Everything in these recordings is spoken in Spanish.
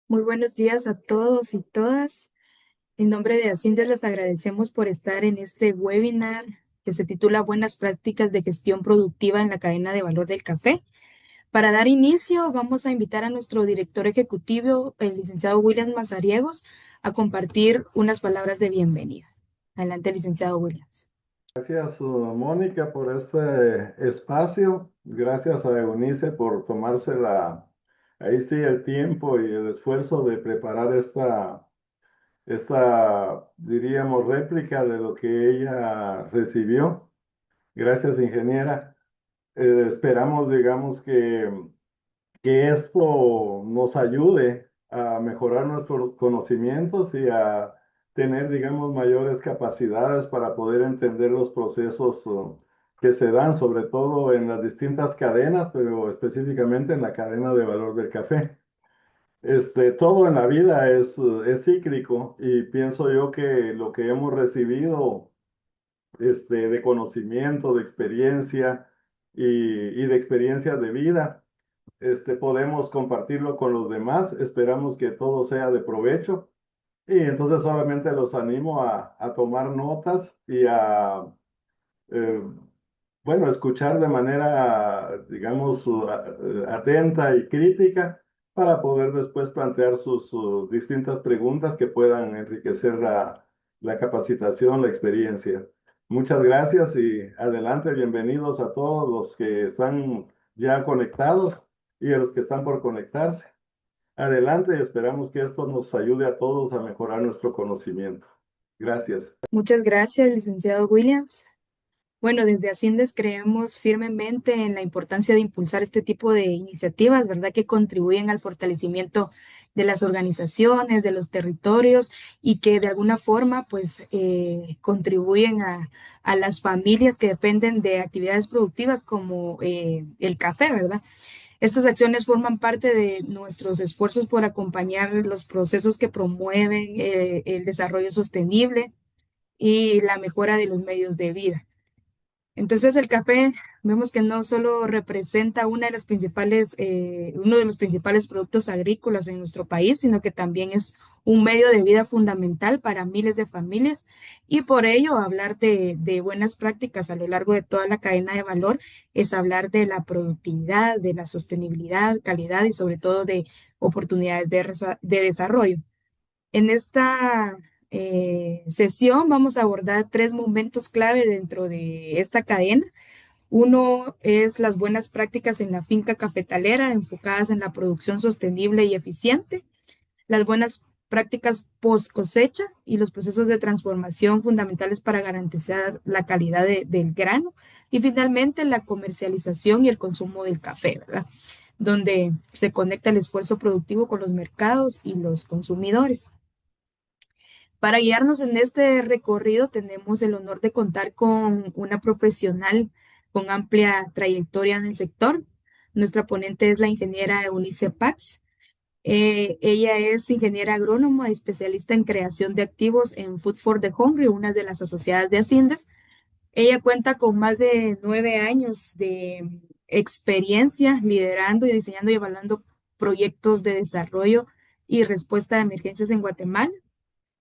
Muy buenos días a todos y todas. En nombre de Ascindes les agradecemos por estar en este webinar que se titula Buenas prácticas de gestión productiva en la cadena de valor del café. Para dar inicio, vamos a invitar a nuestro director ejecutivo, el licenciado Williams Mazariegos, a compartir unas palabras de bienvenida. Adelante, licenciado Williams. Gracias, Mónica, por este espacio. Gracias a Eunice por tomarse ahí sí, el tiempo y el esfuerzo de preparar diríamos, réplica de lo que ella recibió. Gracias, ingeniera. Esperamos, digamos, que esto nos ayude a mejorar nuestros conocimientos y a tener, digamos, mayores capacidades para poder entender los procesos que se dan, sobre todo en las distintas cadenas, pero específicamente en la cadena de valor del café. Todo en la vida es cíclico y pienso yo que lo que hemos recibido de conocimiento, de experiencia y de experiencias de vida, podemos compartirlo con los demás. Esperamos que todo sea de provecho. Y entonces solamente los animo a tomar notas y eh, bueno, escuchar de manera, digamos, atenta y crítica para poder después plantear sus distintas preguntas que puedan enriquecer la capacitación, la experiencia. Muchas gracias y adelante, bienvenidos a todos los que están ya conectados y a los que están por conectarse. Adelante y esperamos que esto nos ayude a todos a mejorar nuestro conocimiento. Gracias. Muchas gracias, licenciado Williams. Bueno, desde Asciendes creemos firmemente en la importancia de impulsar este tipo de iniciativas, ¿verdad? Que contribuyen al fortalecimiento de las organizaciones, de los territorios y que de alguna forma, pues, contribuyen a las familias que dependen de actividades productivas como el café, ¿verdad? Estas acciones forman parte de nuestros esfuerzos por acompañar los procesos que promueven el desarrollo sostenible y la mejora de los medios de vida. Entonces el café vemos que no solo representa uno de los principales productos agrícolas en nuestro país, sino que también es un medio de vida fundamental para miles de familias y por ello hablar de buenas prácticas a lo largo de toda la cadena de valor es hablar de la productividad, de la sostenibilidad, calidad y sobre todo de oportunidades de desarrollo. En esta sesión vamos a abordar tres momentos clave dentro de esta cadena. Uno es las buenas prácticas en la finca cafetalera enfocadas en la producción sostenible y eficiente, las buenas prácticas post cosecha y los procesos de transformación fundamentales para garantizar la calidad del grano y finalmente la comercialización y el consumo del café, ¿verdad? Donde se conecta el esfuerzo productivo con los mercados y los consumidores. Para guiarnos en este recorrido tenemos el honor de contar con una profesional con amplia trayectoria en el sector. Nuestra ponente es la ingeniera Eunice Pax. Ella es ingeniera agrónoma, especialista en creación de activos en Food for the Hungry, una de las asociadas de Asciendes. Ella cuenta con más de 9 años de experiencia liderando y diseñando y evaluando proyectos de desarrollo y respuesta a emergencias en Guatemala.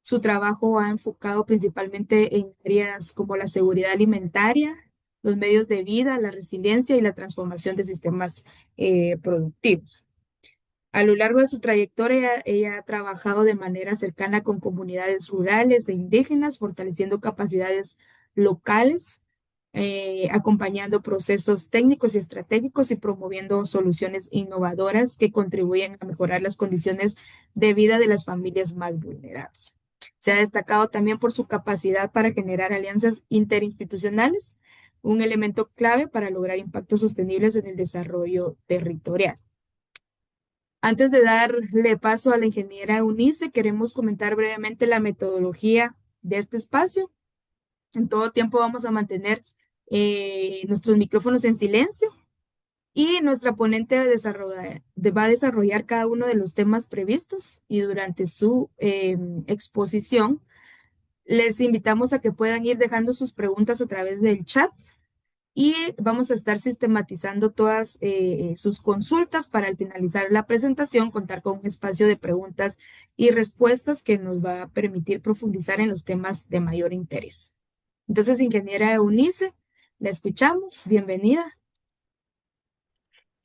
Su trabajo ha enfocado principalmente en áreas como la seguridad alimentaria, los medios de vida, la resiliencia y la transformación de sistemas productivos. A lo largo de su trayectoria, ella ha trabajado de manera cercana con comunidades rurales e indígenas, fortaleciendo capacidades locales, acompañando procesos técnicos y estratégicos y promoviendo soluciones innovadoras que contribuyen a mejorar las condiciones de vida de las familias más vulnerables. Se ha destacado también por su capacidad para generar alianzas interinstitucionales, un elemento clave para lograr impactos sostenibles en el desarrollo territorial. Antes de darle paso a la ingeniera Eunice, queremos comentar brevemente la metodología de este espacio. En todo tiempo vamos a mantener nuestros micrófonos en silencio y nuestra ponente va a desarrollar cada uno de los temas previstos y durante su exposición les invitamos a que puedan ir dejando sus preguntas a través del chat y vamos a estar sistematizando todas sus consultas para al finalizar la presentación contar con un espacio de preguntas y respuestas que nos va a permitir profundizar en los temas de mayor interés. Entonces, ingeniera Eunice, la escuchamos. Bienvenida.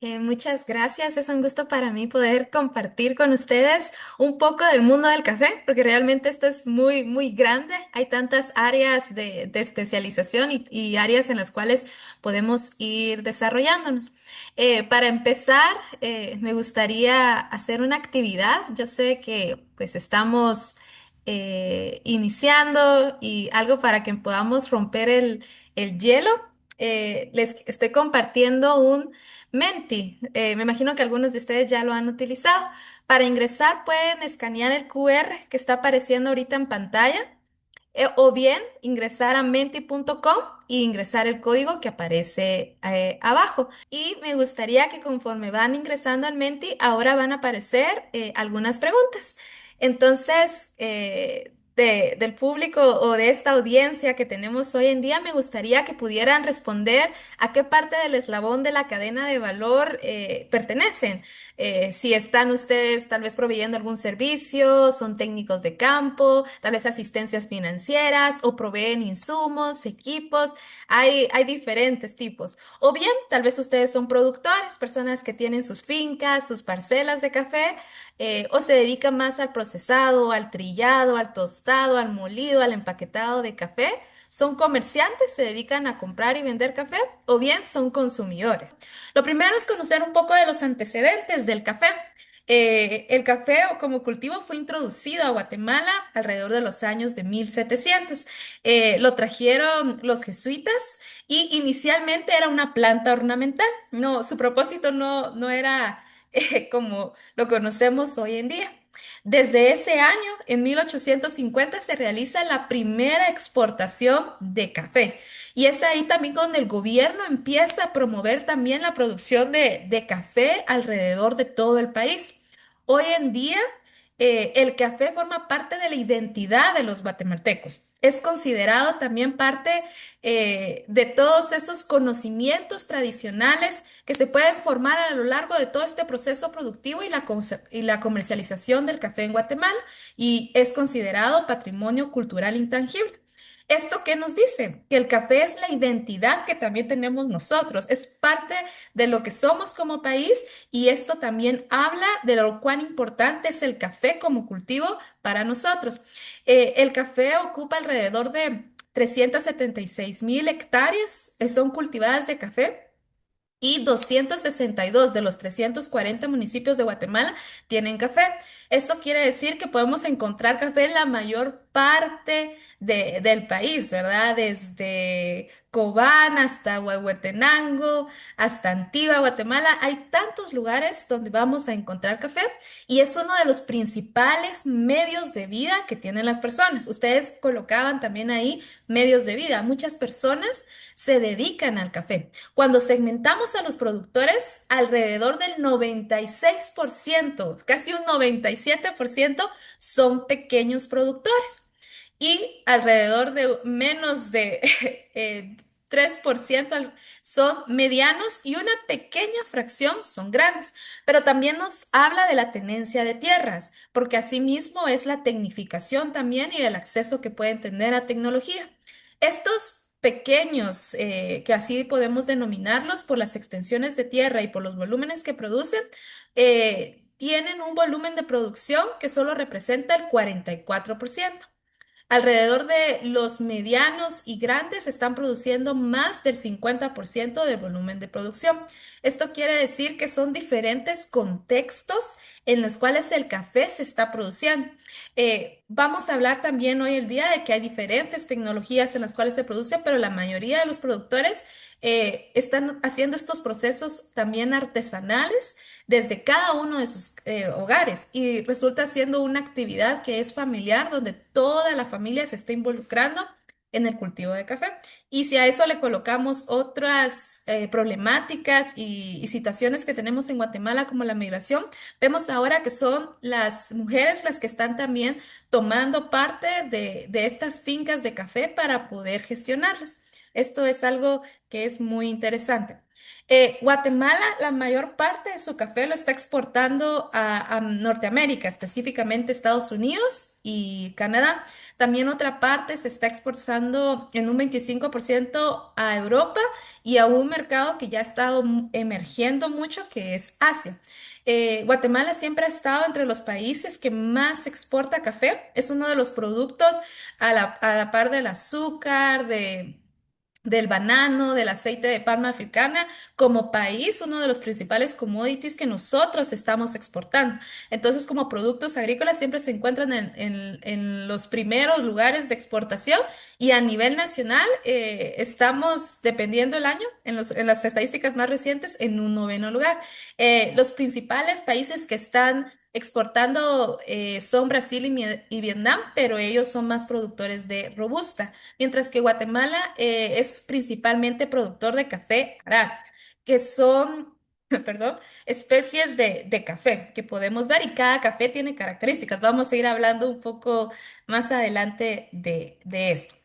Muchas gracias. Es un gusto para mí poder compartir con ustedes un poco del mundo del café, porque realmente esto es muy, muy grande. Hay tantas áreas de especialización y áreas en las cuales podemos ir desarrollándonos. Para empezar, me gustaría hacer una actividad. Yo sé que pues estamos iniciando y algo para que podamos romper el hielo. Les estoy compartiendo un Menti, me imagino que algunos de ustedes ya lo han utilizado. Para ingresar pueden escanear el QR que está apareciendo ahorita en pantalla o bien ingresar a menti.com y ingresar el código que aparece abajo. Y me gustaría que conforme van ingresando al Menti, ahora van a aparecer algunas preguntas. Entonces, del público o de esta audiencia que tenemos hoy en día, me gustaría que pudieran responder a qué parte del eslabón de la cadena de valor pertenecen. Si están ustedes tal vez proveyendo algún servicio, son técnicos de campo, tal vez asistencias financieras o proveen insumos, equipos, hay diferentes tipos. O bien, tal vez ustedes son productores, personas que tienen sus fincas, sus parcelas de café, o se dedican más al procesado, al trillado, al tostado, al molido, al empaquetado de café. Son comerciantes, se dedican a comprar y vender café, o bien son consumidores. Lo primero es conocer un poco de los antecedentes del café. El café como cultivo fue introducido a Guatemala alrededor de los años de 1700. Lo trajeron los jesuitas y inicialmente era una planta ornamental. No, su propósito no era como lo conocemos hoy en día. Desde ese año, en 1850, se realiza la primera exportación de café. Y es ahí también donde el gobierno empieza a promover también la producción de café alrededor de todo el país. Hoy en día, el café forma parte de la identidad de los guatemaltecos. Es considerado también parte de todos esos conocimientos tradicionales que se pueden formar a lo largo de todo este proceso productivo y la comercialización del café en Guatemala y es considerado patrimonio cultural intangible. ¿Esto qué nos dice? Que el café es la identidad que también tenemos nosotros, es parte de lo que somos como país y esto también habla de lo cuán importante es el café como cultivo para nosotros. El café ocupa alrededor de 376.000 hectáreas, son cultivadas de café. Y 262 de los 340 municipios de Guatemala tienen café. Eso quiere decir que podemos encontrar café en la mayor parte del país, ¿verdad? Desde Cobán hasta Huehuetenango, hasta Antigua, Guatemala. Hay tantos lugares donde vamos a encontrar café y es uno de los principales medios de vida que tienen las personas. Ustedes colocaban también ahí medios de vida. Muchas personas se dedican al café. Cuando segmentamos a los productores, alrededor del 96%, casi un 97% son pequeños productores y alrededor de menos de 3% son medianos y una pequeña fracción son grandes. Pero también nos habla de la tenencia de tierras, porque asimismo es la tecnificación también y el acceso que pueden tener a tecnología. Estos pequeños, que así podemos denominarlos por las extensiones de tierra y por los volúmenes que producen, tienen un volumen de producción que solo representa el 44%. Alrededor de los medianos y grandes están produciendo más del 50% del volumen de producción. Esto quiere decir que son diferentes contextos en los cuales el café se está produciendo. Vamos a hablar también hoy el día de que hay diferentes tecnologías en las cuales se produce, pero la mayoría de los productores están haciendo estos procesos también artesanales desde cada uno de sus hogares y resulta siendo una actividad que es familiar donde toda la familia se está involucrando en el cultivo de café. Y si a eso le colocamos otras problemáticas y situaciones que tenemos en Guatemala como la migración, vemos ahora que son las mujeres las que están también tomando parte de estas fincas de café para poder gestionarlas. Esto es algo que es muy interesante. Guatemala, la mayor parte de su café lo está exportando a Norteamérica, específicamente Estados Unidos y Canadá. También otra parte se está exportando en un 25% a Europa y a un mercado que ya ha estado emergiendo mucho, que es Asia. Guatemala siempre ha estado entre los países que más exporta café. Es uno de los productos a la par del azúcar, del banano, del aceite de palma africana, como país, uno de los principales commodities que nosotros estamos exportando. Entonces, como productos agrícolas siempre se encuentran en los primeros lugares de exportación y a nivel nacional estamos, dependiendo el año, en las estadísticas más recientes, en un noveno lugar. Los principales países que están exportando son Brasil y Vietnam, pero ellos son más productores de robusta, mientras que Guatemala es principalmente productor de café arábica, que son, perdón, especies de café que podemos ver y cada café tiene características. Vamos a ir hablando un poco más adelante de esto.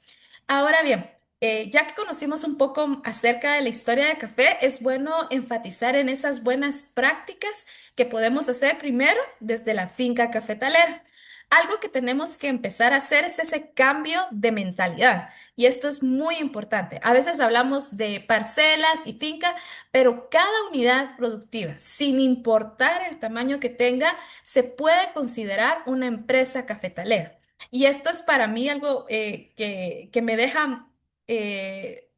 Ahora bien, ya que conocimos un poco acerca de la historia del café, es bueno enfatizar en esas buenas prácticas que podemos hacer primero desde la finca cafetalera. Algo que tenemos que empezar a hacer es ese cambio de mentalidad. Y esto es muy importante. A veces hablamos de parcelas y finca, pero cada unidad productiva, sin importar el tamaño que tenga, se puede considerar una empresa cafetalera. Y esto es para mí algo que me deja eh,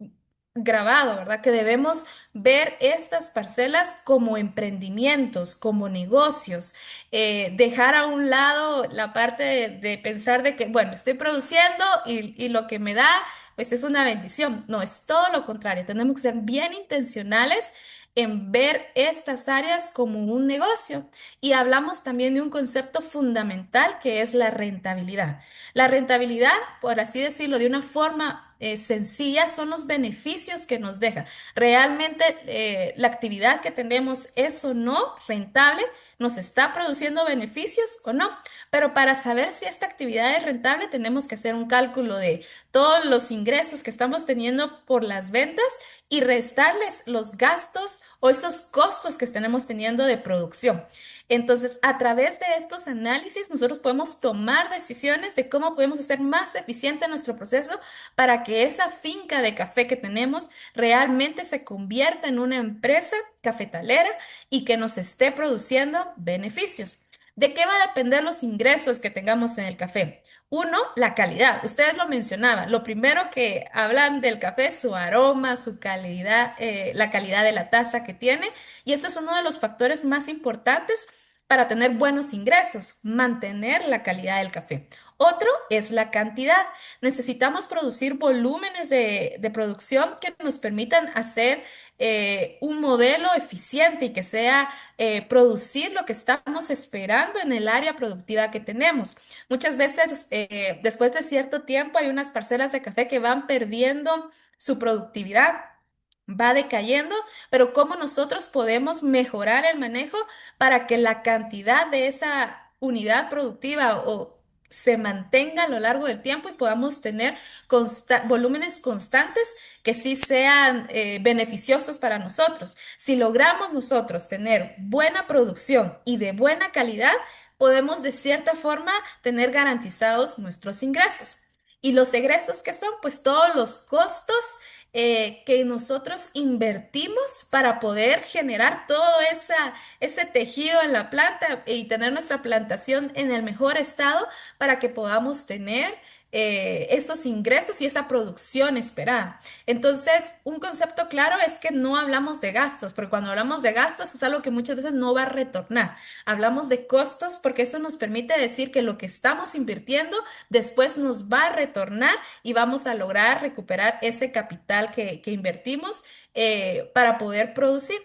grabado, ¿verdad? Que debemos ver estas parcelas como emprendimientos, como negocios, dejar a un lado la parte de pensar de que, bueno, estoy produciendo y lo que me da, pues es una bendición. No, es todo lo contrario. Tenemos que ser bien intencionales en ver estas áreas como un negocio. Y hablamos también de un concepto fundamental que es la rentabilidad. La rentabilidad, por así decirlo, de una forma sencilla, son los beneficios que nos deja. Realmente la actividad que tenemos es o no rentable, nos está produciendo beneficios o no. Pero para saber si esta actividad es rentable, tenemos que hacer un cálculo de todos los ingresos que estamos teniendo por las ventas y restarles los gastos o esos costos que tenemos teniendo de producción. Entonces, a través de estos análisis, nosotros podemos tomar decisiones de cómo podemos hacer más eficiente nuestro proceso para que esa finca de café que tenemos realmente se convierta en una empresa cafetalera y que nos esté produciendo beneficios. ¿De qué va a depender los ingresos que tengamos en el café? Uno, la calidad. Ustedes lo mencionaban. Lo primero que hablan del café es su aroma, su calidad, la calidad de la taza que tiene. Y este es uno de los factores más importantes para tener buenos ingresos, mantener la calidad del café. Otro es la cantidad. Necesitamos producir volúmenes de producción que nos permitan hacer un modelo eficiente y que sea producir lo que estamos esperando en el área productiva que tenemos. Muchas veces, después de cierto tiempo, hay unas parcelas de café que van perdiendo su productividad, va decayendo, pero ¿cómo nosotros podemos mejorar el manejo para que la cantidad de esa unidad productiva o se mantenga a lo largo del tiempo y podamos tener volúmenes constantes que sí sean beneficiosos para nosotros? Si logramos nosotros tener buena producción y de buena calidad, podemos de cierta forma tener garantizados nuestros ingresos. ¿Y los egresos qué son? Pues todos los costos que nosotros invertimos para poder generar todo ese tejido en la planta y tener nuestra plantación en el mejor estado para que podamos tener esos ingresos y esa producción esperada. Entonces, un concepto claro es que no hablamos de gastos, porque cuando hablamos de gastos es algo que muchas veces no va a retornar. Hablamos de costos porque eso nos permite decir que lo que estamos invirtiendo después nos va a retornar y vamos a lograr recuperar ese capital que invertimos para poder producir.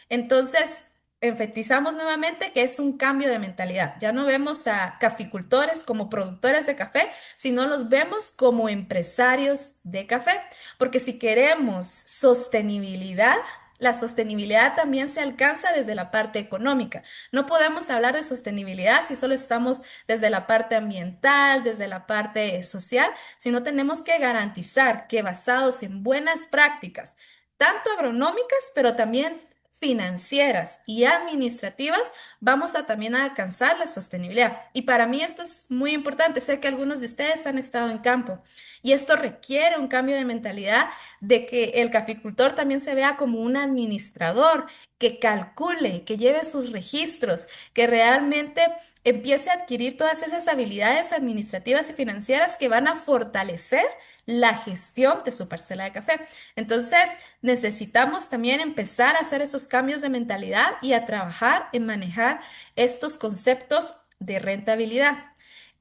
Entonces, enfatizamos nuevamente que es un cambio de mentalidad. Ya no vemos a caficultores como productores de café, sino los vemos como empresarios de café. Porque si queremos sostenibilidad, la sostenibilidad también se alcanza desde la parte económica. No podemos hablar de sostenibilidad si solo estamos desde la parte ambiental, desde la parte social, sino tenemos que garantizar que basados en buenas prácticas, tanto agronómicas, pero también financieras y administrativas, vamos a también a alcanzar la sostenibilidad. Y para mí esto es muy importante. Sé que algunos de ustedes han estado en campo y esto requiere un cambio de mentalidad de que el caficultor también se vea como un administrador, que calcule, que lleve sus registros, que realmente empiece a adquirir todas esas habilidades administrativas y financieras que van a fortalecer la gestión de su parcela de café. Entonces, necesitamos también empezar a hacer esos cambios de mentalidad y a trabajar en manejar estos conceptos de rentabilidad.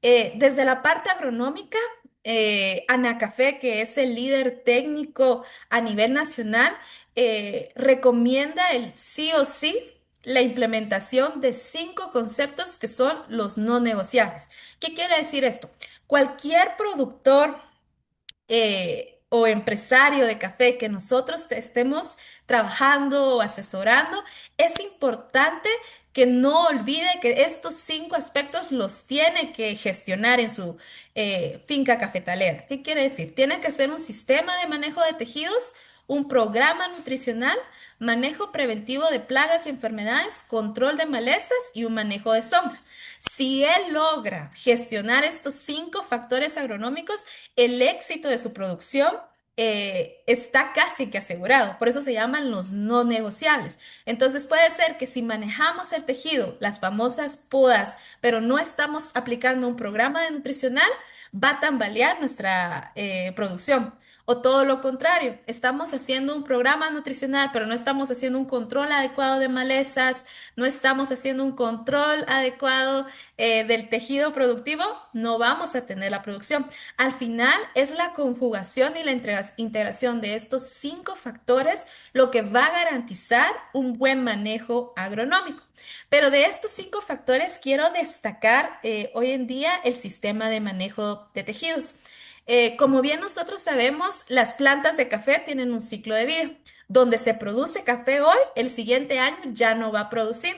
Desde la parte agronómica, Anacafé, que es el líder técnico a nivel nacional, recomienda el sí o sí la implementación de 5 conceptos que son los no negociables. ¿Qué quiere decir esto? Cualquier productor o empresario de café que nosotros estemos trabajando o asesorando, es importante que no olvide que estos 5 aspectos los tiene que gestionar en su finca cafetalera. ¿Qué quiere decir? Tiene que ser un sistema de manejo de tejidos, un programa nutricional, manejo preventivo de plagas y enfermedades, control de malezas y un manejo de sombra. Si él logra gestionar estos 5 factores agronómicos, el éxito de su producción está casi que asegurado. Por eso se llaman los no negociables. Entonces puede ser que si manejamos el tejido, las famosas podas, pero no estamos aplicando un programa de nutricional, va a tambalear nuestra producción. O todo lo contrario, estamos haciendo un programa nutricional, pero no estamos haciendo un control adecuado de malezas, no estamos haciendo un control adecuado del tejido productivo, no vamos a tener la producción. Al final es la conjugación y la integración de estos 5 factores lo que va a garantizar un buen manejo agronómico. Pero de estos 5 factores quiero destacar hoy en día el sistema de manejo de tejidos. Como bien nosotros sabemos, las plantas de café tienen un ciclo de vida. Donde se produce café hoy, el siguiente año ya no va a producir.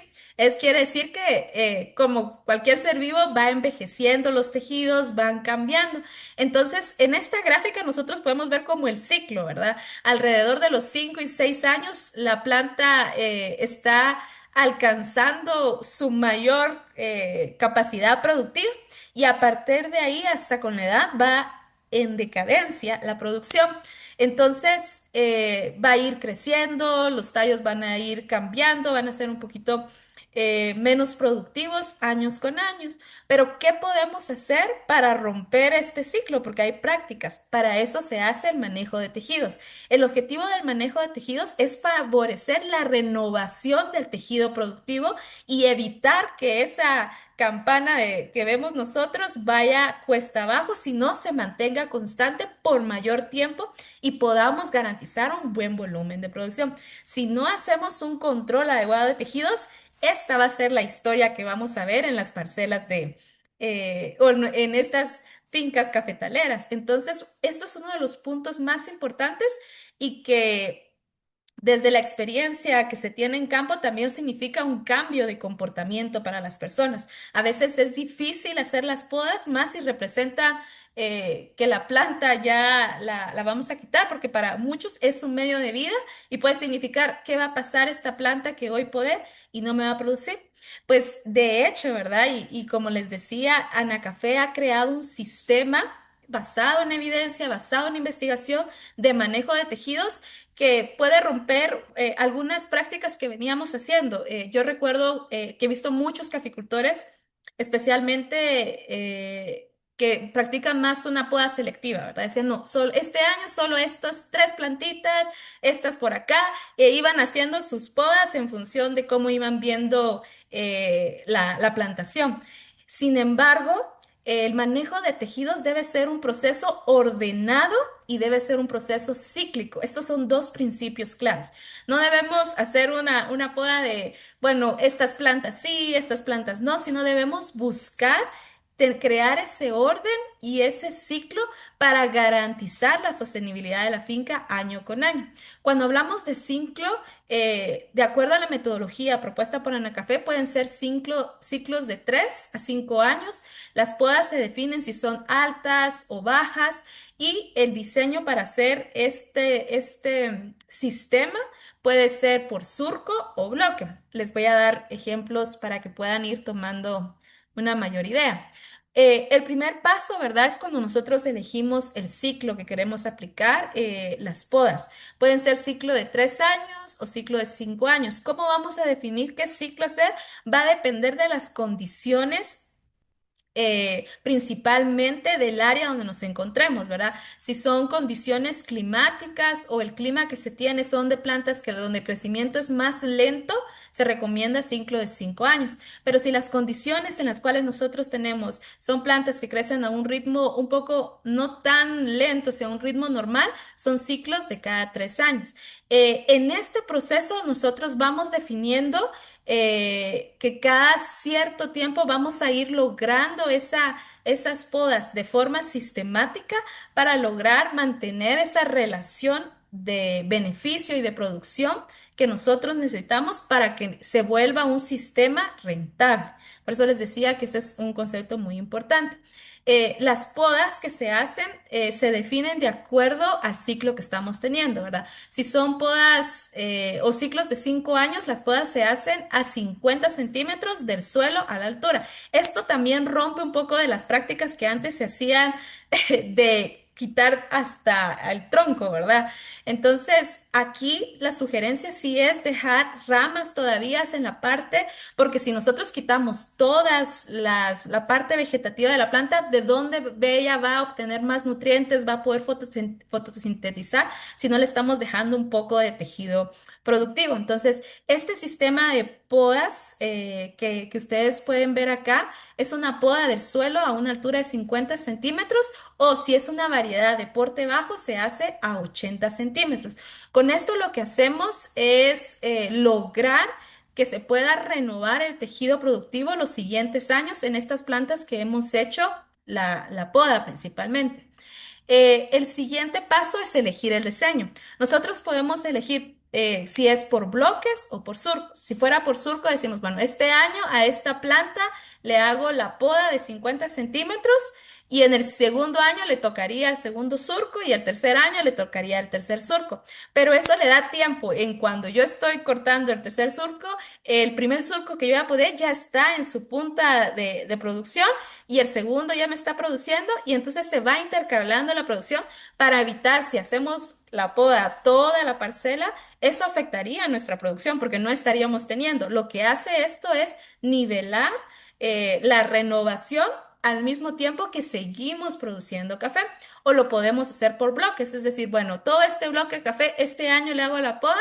Quiere decir que como cualquier ser vivo va envejeciendo los tejidos, van cambiando. Entonces, en esta gráfica nosotros podemos ver como el ciclo, ¿verdad? Alrededor de los 5 y 6 años, la planta está alcanzando su mayor capacidad productiva y a partir de ahí hasta con la edad va en decadencia la producción. Entonces va a ir creciendo, los tallos van a ir cambiando, van a ser un poquito menos productivos años con años. Pero ¿qué podemos hacer para romper este ciclo? Porque hay prácticas. Para eso se hace el manejo de tejidos. El objetivo del manejo de tejidos es favorecer la renovación del tejido productivo y evitar que esa campana que vemos nosotros vaya cuesta abajo, sino se mantenga constante por mayor tiempo y podamos garantizar un buen volumen de producción. Si no hacemos un control adecuado de tejidos, esta va a ser la historia que vamos a ver en las parcelas o en estas fincas cafetaleras. Entonces, esto es uno de los puntos más importantes y que desde la experiencia que se tiene en campo también significa un cambio de comportamiento para las personas. A veces es difícil hacer las podas, más si representa que la planta ya la vamos a quitar, porque para muchos es un medio de vida y puede significar qué va a pasar esta planta que hoy podé y no me va a producir. Pues de hecho, ¿verdad? Y como les decía, Anacafé ha creado un sistema basado en evidencia, basado en investigación de manejo de tejidos que puede romper algunas prácticas que veníamos haciendo. Yo recuerdo que he visto muchos caficultores, especialmente que practican más una poda selectiva, ¿verdad? Decían, no, este año solo estas 3 plantitas, estas por acá, e iban haciendo sus podas en función de cómo iban viendo la plantación. Sin embargo, el manejo de tejidos debe ser un proceso ordenado y debe ser un proceso cíclico. Estos son 2 principios claves. No debemos hacer una poda de, bueno, estas plantas sí, estas plantas no, sino debemos buscar crear ese orden y ese ciclo para garantizar la sostenibilidad de la finca año con año. Cuando hablamos de ciclo, de acuerdo a la metodología propuesta por Anacafé, pueden ser ciclos de 3 a 5 años. Las podas se definen si son altas o bajas y el diseño para hacer este sistema puede ser por surco o bloque. Les voy a dar ejemplos para que puedan ir tomando una mayor idea. El primer paso, ¿verdad? Es cuando nosotros elegimos el ciclo que queremos aplicar, las podas. Pueden ser ciclo de 3 años o ciclo de 5 años. ¿Cómo vamos a definir qué ciclo hacer? Va a depender de las condiciones principalmente del área donde nos encontremos, ¿verdad? Si son condiciones climáticas o el clima que se tiene son de plantas que donde el crecimiento es más lento, se recomienda ciclo de 5 años. Pero si las condiciones en las cuales nosotros tenemos son plantas que crecen a un ritmo un poco no tan lento, o sea, a un ritmo normal, son ciclos de cada 3 años. En este proceso nosotros vamos definiendo que cada cierto tiempo vamos a ir logrando esas podas de forma sistemática para lograr mantener esa relación de beneficio y de producción que nosotros necesitamos para que se vuelva un sistema rentable. Por eso les decía que ese es un concepto muy importante. Las podas que se hacen se definen de acuerdo al ciclo que estamos teniendo, ¿verdad? Si son podas o ciclos de 5 años, las podas se hacen a 50 centímetros del suelo a la altura. Esto también rompe un poco de las prácticas que antes se hacían de quitar hasta el tronco, ¿verdad? Entonces, aquí la sugerencia sí es dejar ramas todavía en la parte, porque si nosotros quitamos la parte vegetativa de la planta, ¿de dónde ella va a obtener más nutrientes, va a poder fotosintetizar si no le estamos dejando un poco de tejido productivo? Entonces, este sistema de podas que ustedes pueden ver acá es una poda del suelo a una altura de 50 centímetros o si es una variedad de porte bajo, se hace a 80 centímetros. Con esto lo que hacemos es lograr que se pueda renovar el tejido productivo los siguientes años en estas plantas que hemos hecho la poda principalmente. El siguiente paso es elegir el diseño. Nosotros podemos elegir si es por bloques o por surcos. Si fuera por surco, decimos, bueno, este año a esta planta le hago la poda de 50 centímetros y en el segundo año le tocaría el segundo surco y el tercer año le tocaría el tercer surco. Pero eso le da tiempo. En cuando yo estoy cortando el tercer surco, el primer surco que yo voy a poder ya está en su punta de producción y el segundo ya me está produciendo y entonces se va intercalando la producción para evitar si hacemos la poda a toda la parcela, eso afectaría nuestra producción porque no estaríamos teniendo. Lo que hace esto es nivelar la renovación al mismo tiempo que seguimos produciendo café o lo podemos hacer por bloques, es decir, bueno, todo este bloque de café, este año le hago la poda,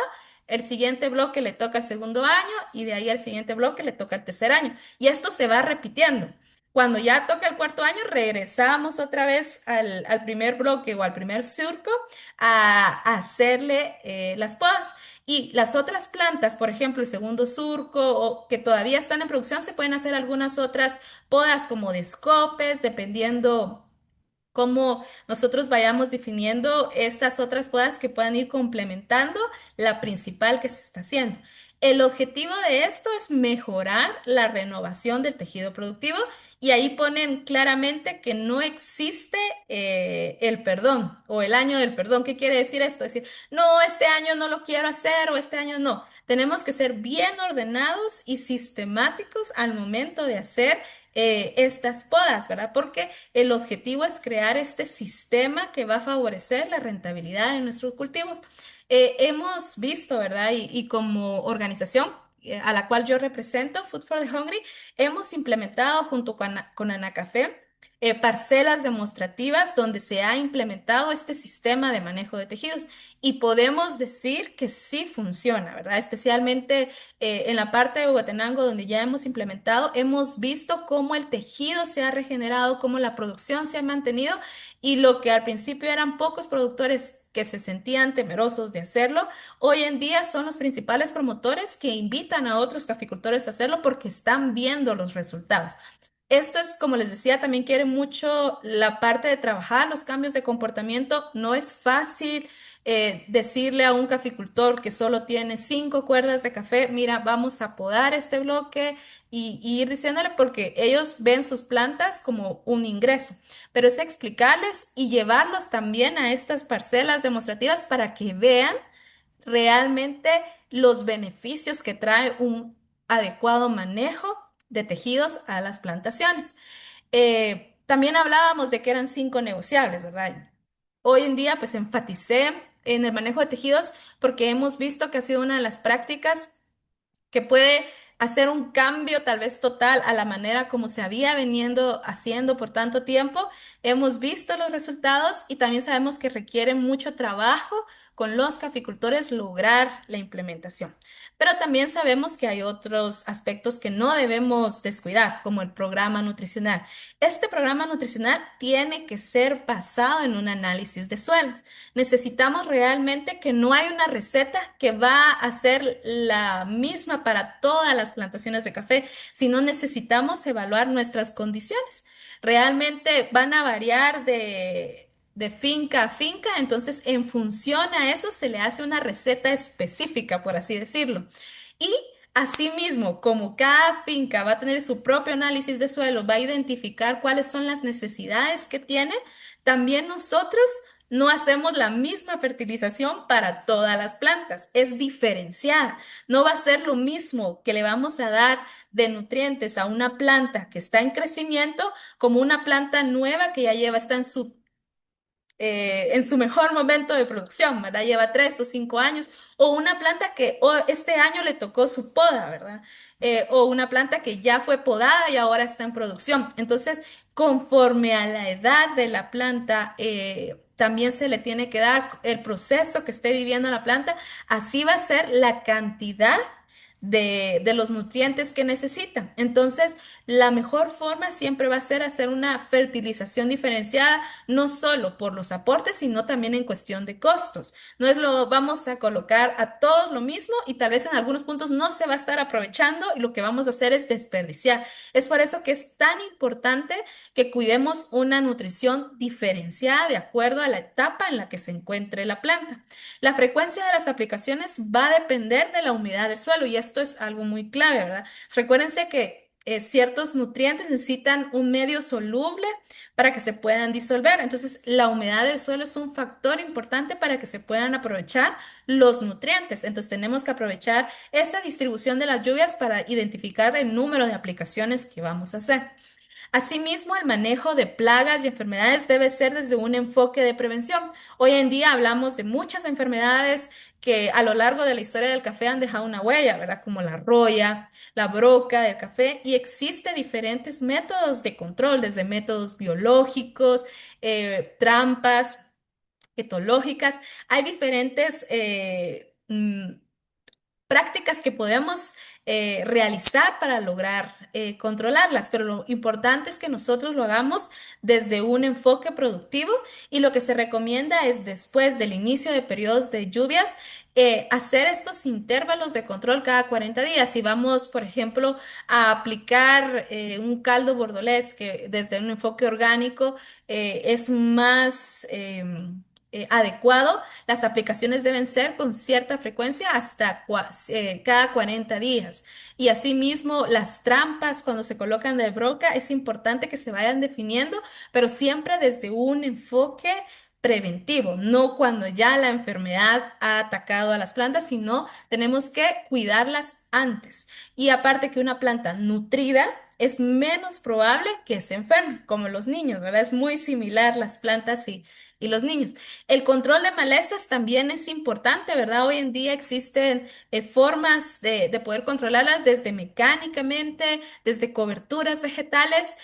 el siguiente bloque le toca el segundo año y de ahí al siguiente bloque le toca el tercer año. Y esto se va repitiendo. Cuando ya toca el cuarto año, regresamos otra vez al primer bloque o al primer surco a hacerle las podas. Y las otras plantas, por ejemplo, el segundo surco o que todavía están en producción, se pueden hacer algunas otras podas como de escopes, dependiendo cómo nosotros vayamos definiendo estas otras podas que puedan ir complementando la principal que se está haciendo. El objetivo de esto es mejorar la renovación del tejido productivo y ahí ponen claramente que no existe el perdón o el año del perdón. ¿Qué quiere decir esto? Es decir, no, este año no lo quiero hacer o este año no. Tenemos que ser bien ordenados y sistemáticos al momento de hacer estas podas, ¿verdad? Porque el objetivo es crear este sistema que va a favorecer la rentabilidad de nuestros cultivos. Hemos visto, ¿verdad? Y como organización a la cual yo represento, Food for the Hungry, hemos implementado junto con Anacafé parcelas demostrativas donde se ha implementado este sistema de manejo de tejidos y podemos decir que sí funciona, ¿verdad? Especialmente en la parte de Huehuetenango donde ya hemos implementado, hemos visto cómo el tejido se ha regenerado, cómo la producción se ha mantenido y lo que al principio eran pocos productores que se sentían temerosos de hacerlo, hoy en día son los principales promotores que invitan a otros caficultores a hacerlo porque están viendo los resultados. Esto es, como les decía, también quiere mucho la parte de trabajar los cambios de comportamiento. No es fácil decirle a un caficultor que solo tiene 5 cuerdas de café, mira, vamos a podar este bloque y ir diciéndole porque ellos ven sus plantas como un ingreso, pero es explicarles y llevarlos también a estas parcelas demostrativas para que vean realmente los beneficios que trae un adecuado manejo de tejidos a las plantaciones. También hablábamos de que eran 5 negociables, ¿verdad? Hoy en día, pues enfaticé en el manejo de tejidos porque hemos visto que ha sido una de las prácticas que puede hacer un cambio tal vez total a la manera como se había venido haciendo por tanto tiempo. Hemos visto los resultados y también sabemos que requiere mucho trabajo con los caficultores lograr la implementación. Pero también sabemos que hay otros aspectos que no debemos descuidar, como el programa nutricional. Este programa nutricional tiene que ser basado en un análisis de suelos. Necesitamos realmente que no hay una receta que va a ser la misma para todas las plantaciones de café, sino necesitamos evaluar nuestras condiciones. Realmente van a variar de finca a finca, entonces en función a eso se le hace una receta específica, por así decirlo. Y asimismo, como cada finca va a tener su propio análisis de suelo, va a identificar cuáles son las necesidades que tiene, también nosotros no hacemos la misma fertilización para todas las plantas, es diferenciada. No va a ser lo mismo que le vamos a dar de nutrientes a una planta que está en crecimiento como una planta nueva que ya lleva, está en su mejor momento de producción, ¿verdad? Lleva 3 o 5 años, o una planta que este año le tocó su poda, ¿verdad? O una planta que ya fue podada y ahora está en producción. Entonces, conforme a la edad de la planta, también se le tiene que dar el proceso que esté viviendo la planta, así va a ser la cantidad de los nutrientes que necesita. Entonces, la mejor forma siempre va a ser hacer una fertilización diferenciada, no solo por los aportes, sino también en cuestión de costos. No es lo vamos a colocar a todos lo mismo y tal vez en algunos puntos no se va a estar aprovechando y lo que vamos a hacer es desperdiciar. Es por eso que es tan importante que cuidemos una nutrición diferenciada de acuerdo a la etapa en la que se encuentre la planta. La frecuencia de las aplicaciones va a depender de la humedad del suelo y esto es algo muy clave, ¿verdad? Recuérdense que ciertos nutrientes necesitan un medio soluble para que se puedan disolver. Entonces, la humedad del suelo es un factor importante para que se puedan aprovechar los nutrientes. Entonces, tenemos que aprovechar esa distribución de las lluvias para identificar el número de aplicaciones que vamos a hacer. Asimismo, el manejo de plagas y enfermedades debe ser desde un enfoque de prevención. Hoy en día hablamos de muchas enfermedades que a lo largo de la historia del café han dejado una huella, ¿verdad? Como la roya, la broca del café, y existen diferentes métodos de control, desde métodos biológicos, trampas etológicas. Hay diferentes prácticas que podemos realizar para lograr controlarlas, pero lo importante es que nosotros lo hagamos desde un enfoque productivo y lo que se recomienda es después del inicio de periodos de lluvias, hacer estos intervalos de control cada 40 días. Si vamos, por ejemplo, a aplicar un caldo bordolés que desde un enfoque orgánico es más adecuado, las aplicaciones deben ser con cierta frecuencia hasta cada 40 días. Y asimismo, las trampas cuando se colocan de broca es importante que se vayan definiendo, pero siempre desde un enfoque preventivo, no cuando ya la enfermedad ha atacado a las plantas, sino tenemos que cuidarlas antes. Y aparte que una planta nutrida es menos probable que se enferme, como los niños, ¿verdad? Es muy similar las plantas y los niños. El control de malezas también es importante, ¿verdad? Hoy en día existen formas de poder controlarlas desde mecánicamente, desde coberturas vegetales.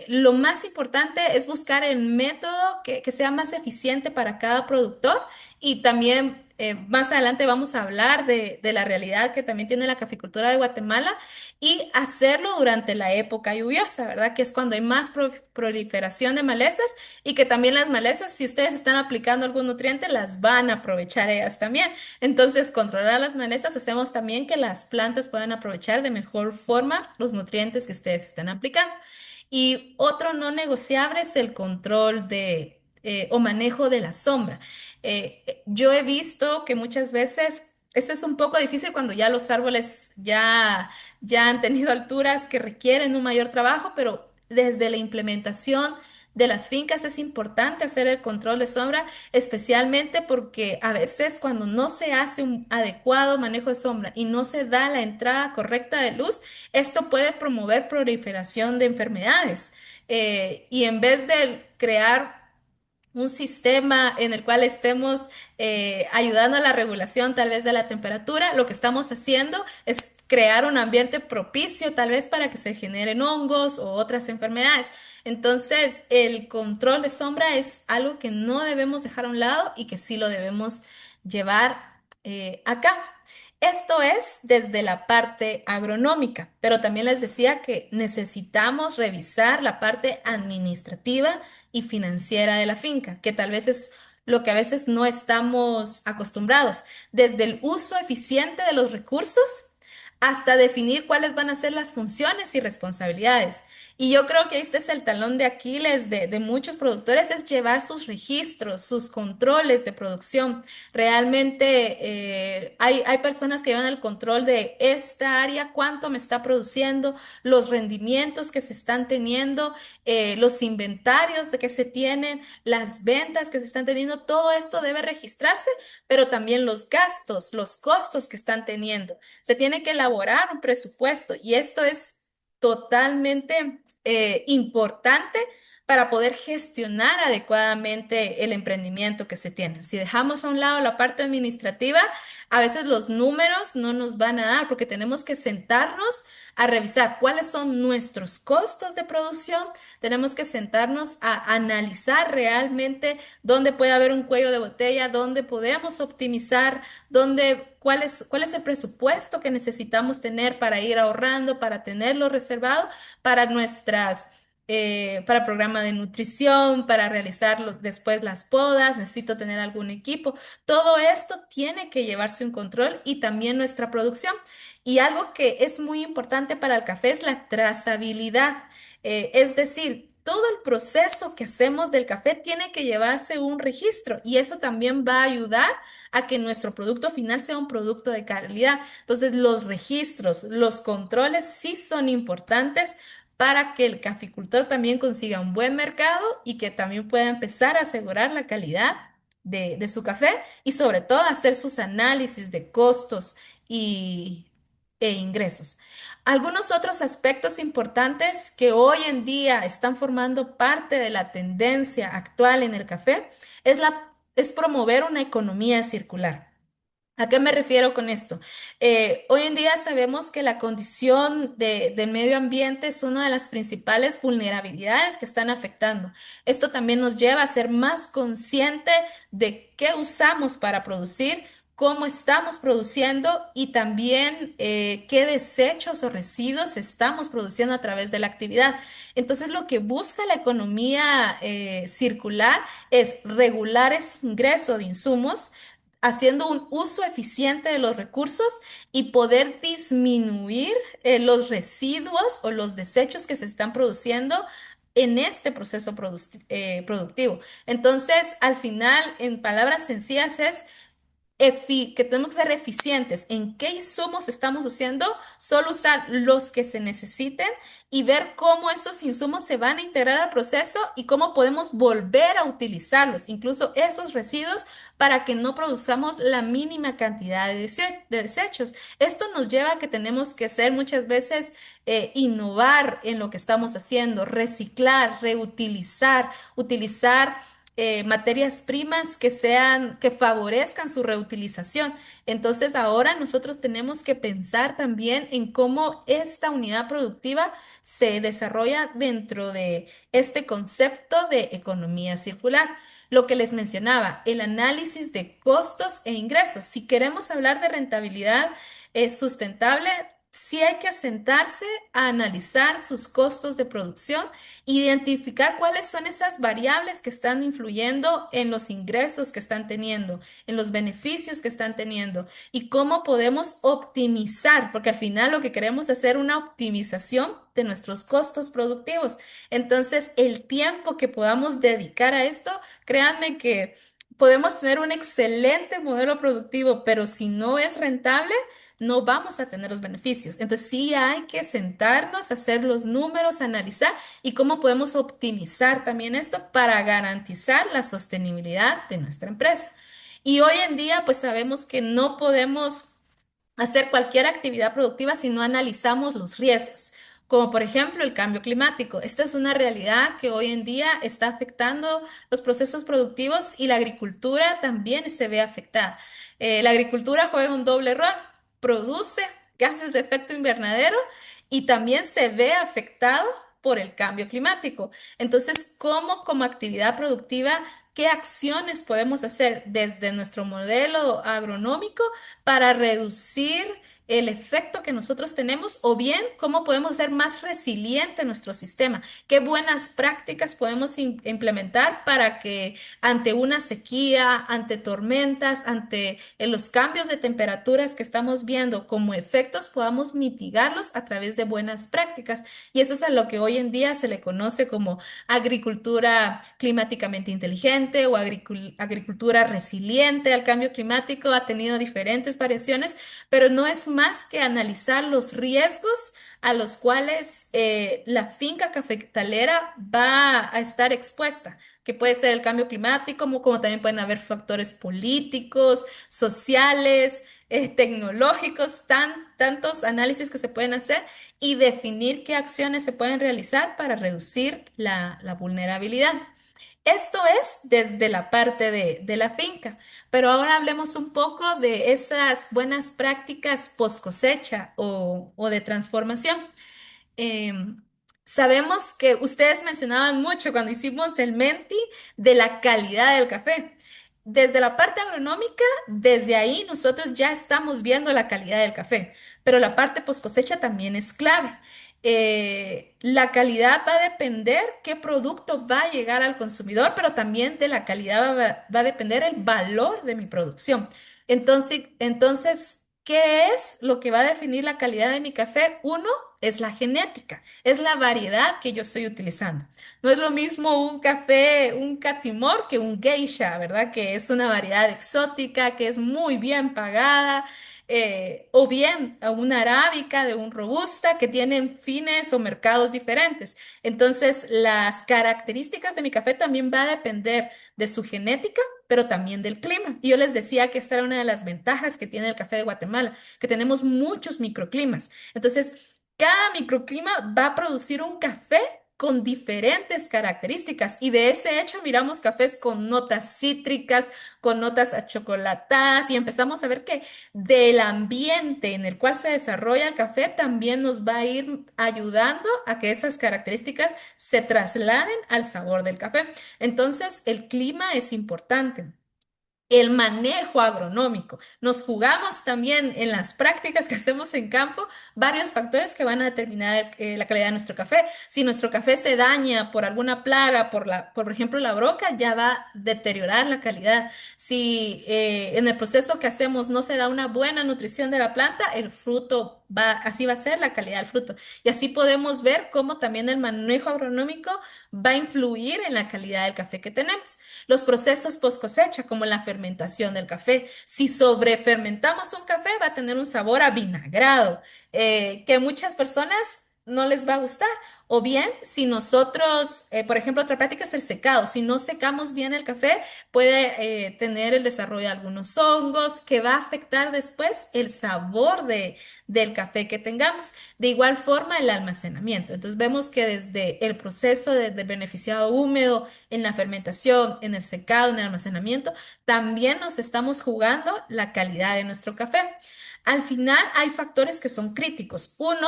Lo más importante es buscar el método que sea más eficiente para cada productor y también más adelante vamos a hablar de la realidad que también tiene la caficultura de Guatemala y hacerlo durante la época lluviosa, ¿verdad? Que es cuando hay más proliferación de malezas y que también las malezas, si ustedes están aplicando algún nutriente, las van a aprovechar ellas también. Entonces, controlar las malezas hacemos también que las plantas puedan aprovechar de mejor forma los nutrientes que ustedes están aplicando. Y otro no negociable es el control o manejo de la sombra. Yo he visto que muchas veces, esto es un poco difícil cuando ya los árboles ya han tenido alturas que requieren un mayor trabajo, pero desde la implementación de las fincas es importante hacer el control de sombra, especialmente porque a veces cuando no se hace un adecuado manejo de sombra y no se da la entrada correcta de luz, esto puede promover proliferación de enfermedades. Y en vez de crear un sistema en el cual estemos ayudando a la regulación tal vez de la temperatura, lo que estamos haciendo es crear un ambiente propicio tal vez para que se generen hongos o otras enfermedades. Entonces, el control de sombra es algo que no debemos dejar a un lado y que sí lo debemos llevar a cabo. Esto es desde la parte agronómica, pero también les decía que necesitamos revisar la parte administrativa y financiera de la finca, que tal vez es lo que a veces no estamos acostumbrados, desde el uso eficiente de los recursos hasta definir cuáles van a ser las funciones y responsabilidades. Y yo creo que este es el talón de Aquiles de muchos productores, es llevar sus registros, sus controles de producción. Realmente hay personas que llevan el control de esta área, cuánto me está produciendo, los rendimientos que se están teniendo, los inventarios de que se tienen, las ventas que se están teniendo, todo esto debe registrarse, pero también los gastos, los costos que están teniendo. Se tiene que elaborar un presupuesto y esto es totalmente importante para poder gestionar adecuadamente el emprendimiento que se tiene. Si dejamos a un lado la parte administrativa, a veces los números no nos van a dar porque tenemos que sentarnos a revisar cuáles son nuestros costos de producción, tenemos que sentarnos a analizar realmente dónde puede haber un cuello de botella, dónde podemos optimizar, cuál es el presupuesto que necesitamos tener para ir ahorrando, para tenerlo reservado para para el programa de nutrición, para realizar después las podas, necesito tener algún equipo. Todo esto tiene que llevarse un control y también nuestra producción. Y algo que es muy importante para el café es la trazabilidad. Es decir, todo el proceso que hacemos del café tiene que llevarse un registro y eso también va a ayudar a que nuestro producto final sea un producto de calidad. Entonces, los registros, los controles sí son importantes para que el caficultor también consiga un buen mercado y que también pueda empezar a asegurar la calidad de su café y sobre todo hacer sus análisis de costos y, e ingresos. Algunos otros aspectos importantes que hoy en día están formando parte de la tendencia actual en el café es promover una economía circular. ¿A qué me refiero con esto? Hoy en día sabemos que la condición del medio ambiente es una de las principales vulnerabilidades que están afectando. Esto también nos lleva a ser más consciente de qué usamos para producir, cómo estamos produciendo y también qué desechos o residuos estamos produciendo a través de la actividad. Entonces, lo que busca la economía circular es regular ese ingreso de insumos haciendo un uso eficiente de los recursos y poder disminuir los residuos o los desechos que se están produciendo en este proceso productivo. Entonces, al final, en palabras sencillas, es que tenemos que ser eficientes en qué insumos estamos usando, solo usar los que se necesiten y ver cómo esos insumos se van a integrar al proceso y cómo podemos volver a utilizarlos, incluso esos residuos, para que no produzcamos la mínima cantidad de desechos. Esto nos lleva a que tenemos que ser muchas veces innovar en lo que estamos haciendo, reciclar, reutilizar, utilizar materias primas que favorezcan su reutilización. Entonces, ahora nosotros tenemos que pensar también en cómo esta unidad productiva se desarrolla dentro de este concepto de economía circular. Lo que les mencionaba, el análisis de costos e ingresos. Si queremos hablar de rentabilidad sustentable, sí hay que sentarse a analizar sus costos de producción, identificar cuáles son esas variables que están influyendo en los ingresos que están teniendo, en los beneficios que están teniendo y cómo podemos optimizar, porque al final lo que queremos es hacer una optimización de nuestros costos productivos. Entonces, el tiempo que podamos dedicar a esto, créanme que podemos tener un excelente modelo productivo, pero si no es rentable, no vamos a tener los beneficios. Entonces sí hay que sentarnos, hacer los números, analizar y cómo podemos optimizar también esto para garantizar la sostenibilidad de nuestra empresa. Y hoy en día, pues sabemos que no podemos hacer cualquier actividad productiva si no analizamos los riesgos, como por ejemplo el cambio climático. Esta es una realidad que hoy en día está afectando los procesos productivos y la agricultura también se ve afectada. La agricultura juega un doble rol, produce gases de efecto invernadero y también se ve afectado por el cambio climático. Entonces, ¿cómo como actividad productiva, qué acciones podemos hacer desde nuestro modelo agronómico para reducir el efecto que nosotros tenemos o bien cómo podemos ser más resiliente nuestro sistema? ¿Qué buenas prácticas podemos implementar para que ante una sequía, ante tormentas, ante los cambios de temperaturas que estamos viendo como efectos, podamos mitigarlos a través de buenas prácticas? Y eso es a lo que hoy en día se le conoce como agricultura climáticamente inteligente o agricultura resiliente al cambio climático. Ha tenido diferentes variaciones, pero no es más que analizar los riesgos a los cuales la finca cafetalera va a estar expuesta, que puede ser el cambio climático, como también pueden haber factores políticos, sociales, tecnológicos, tantos análisis que se pueden hacer y definir qué acciones se pueden realizar para reducir la vulnerabilidad. Esto es desde la parte de la finca, pero ahora hablemos un poco de esas buenas prácticas post cosecha o de transformación. Em, Sabemos que ustedes mencionaban mucho cuando hicimos el Menti de la calidad del café. Desde la parte agronómica, desde ahí nosotros ya estamos viendo la calidad del café, pero la parte post cosecha también es clave. La calidad va a depender qué producto va a llegar al consumidor, pero también de la calidad va a depender el valor de mi producción. Entonces, ¿qué es lo que va a definir la calidad de mi café? Uno, es la genética, es la variedad que yo estoy utilizando. No es lo mismo un café, un catimor que un geisha, ¿verdad? Que es una variedad exótica, que es muy bien pagada, o bien a una arábica de un robusta que tienen fines o mercados diferentes. Entonces, las características de mi café también va a depender de su genética, pero también del clima. Y yo les decía que esta era una de las ventajas que tiene el café de Guatemala, que tenemos muchos microclimas. Entonces, cada microclima va a producir un café con diferentes características y de ese hecho miramos cafés con notas cítricas, con notas achocolatadas y empezamos a ver que del ambiente en el cual se desarrolla el café también nos va a ir ayudando a que esas características se trasladen al sabor del café. Entonces, el clima es importante. El manejo agronómico. Nos jugamos también en las prácticas que hacemos en campo varios factores que van a determinar la calidad de nuestro café. Si nuestro café se daña por alguna plaga, por ejemplo, la broca, ya va a deteriorar la calidad. Si en el proceso que hacemos no se da una buena nutrición de la planta, el fruto así va a ser la calidad del fruto. Y así podemos ver cómo también el manejo agronómico va a influir en la calidad del café que tenemos. Los procesos post cosecha, como la fermentación del café. Si sobrefermentamos un café, va a tener un sabor avinagrado, que muchas personas no les va a gustar. O bien, si nosotros, por ejemplo, otra práctica es el secado. Si no secamos bien el café, puede tener el desarrollo de algunos hongos que va a afectar después el sabor del café que tengamos. De igual forma, el almacenamiento. Entonces, vemos que desde el proceso del beneficiado húmedo, en la fermentación, en el secado, en el almacenamiento, también nos estamos jugando la calidad de nuestro café. Al final, hay factores que son críticos. Uno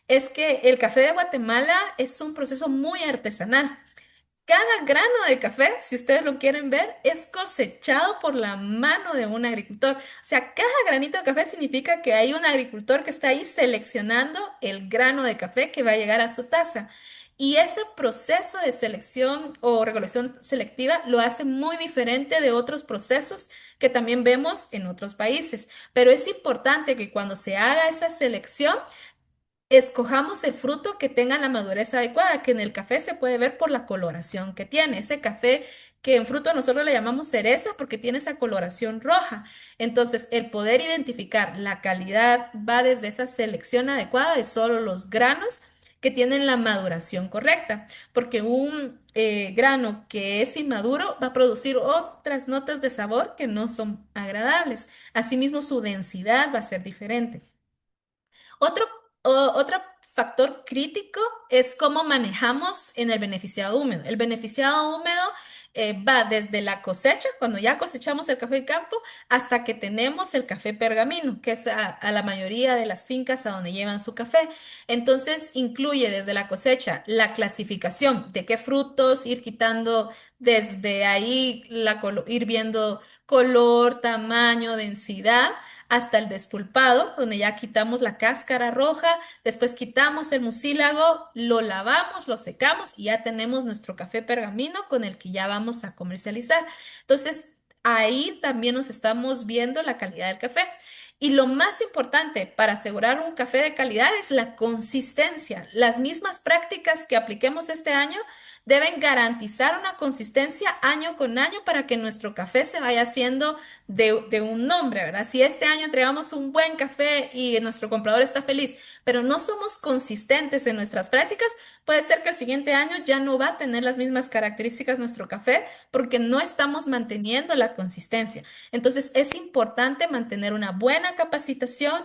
es que el café de Guatemala es un proceso muy artesanal. cada grano de café, si ustedes lo quieren ver, es cosechado por la mano de un agricultor. O sea, cada granito de café significa que hay un agricultor que está ahí seleccionando el grano de café que va a llegar a su taza. Y ese proceso de selección o recolección selectiva lo hace muy diferente de otros procesos que también vemos en otros países. Pero es importante que cuando se haga esa selección, escojamos el fruto que tenga la madurez adecuada, que en el café se puede ver por la coloración que tiene. Ese café que en fruto nosotros le llamamos cereza porque tiene esa coloración roja. Entonces, el poder identificar la calidad va desde esa selección adecuada de solo los granos que tienen la maduración correcta, porque un grano que es inmaduro va a producir otras notas de sabor que no son agradables. Asimismo, su densidad va a ser diferente. Otro, otro factor crítico es cómo manejamos en el beneficiado húmedo. El beneficiado húmedo va desde la cosecha, cuando ya cosechamos el café de campo, hasta que tenemos el café pergamino, que es a la mayoría de las fincas a donde llevan su café. Entonces, incluye desde la cosecha la clasificación de qué frutos, ir quitando desde ahí, ir viendo color, tamaño, densidad hasta el despulpado, donde ya quitamos la cáscara roja, después quitamos el mucílago, lo lavamos, lo secamos y ya tenemos nuestro café pergamino con el que ya vamos a comercializar. Entonces, ahí también nos estamos viendo la calidad del café. Y lo más importante para asegurar un café de calidad es la consistencia. Las mismas prácticas que apliquemos este año deben garantizar una consistencia año con año para que nuestro café se vaya haciendo de un nombre, ¿verdad? Si este año entregamos un buen café y nuestro comprador está feliz, pero no somos consistentes en nuestras prácticas, puede ser que el siguiente año ya no va a tener las mismas características nuestro café porque no estamos manteniendo la consistencia. Entonces es importante mantener una buena capacitación.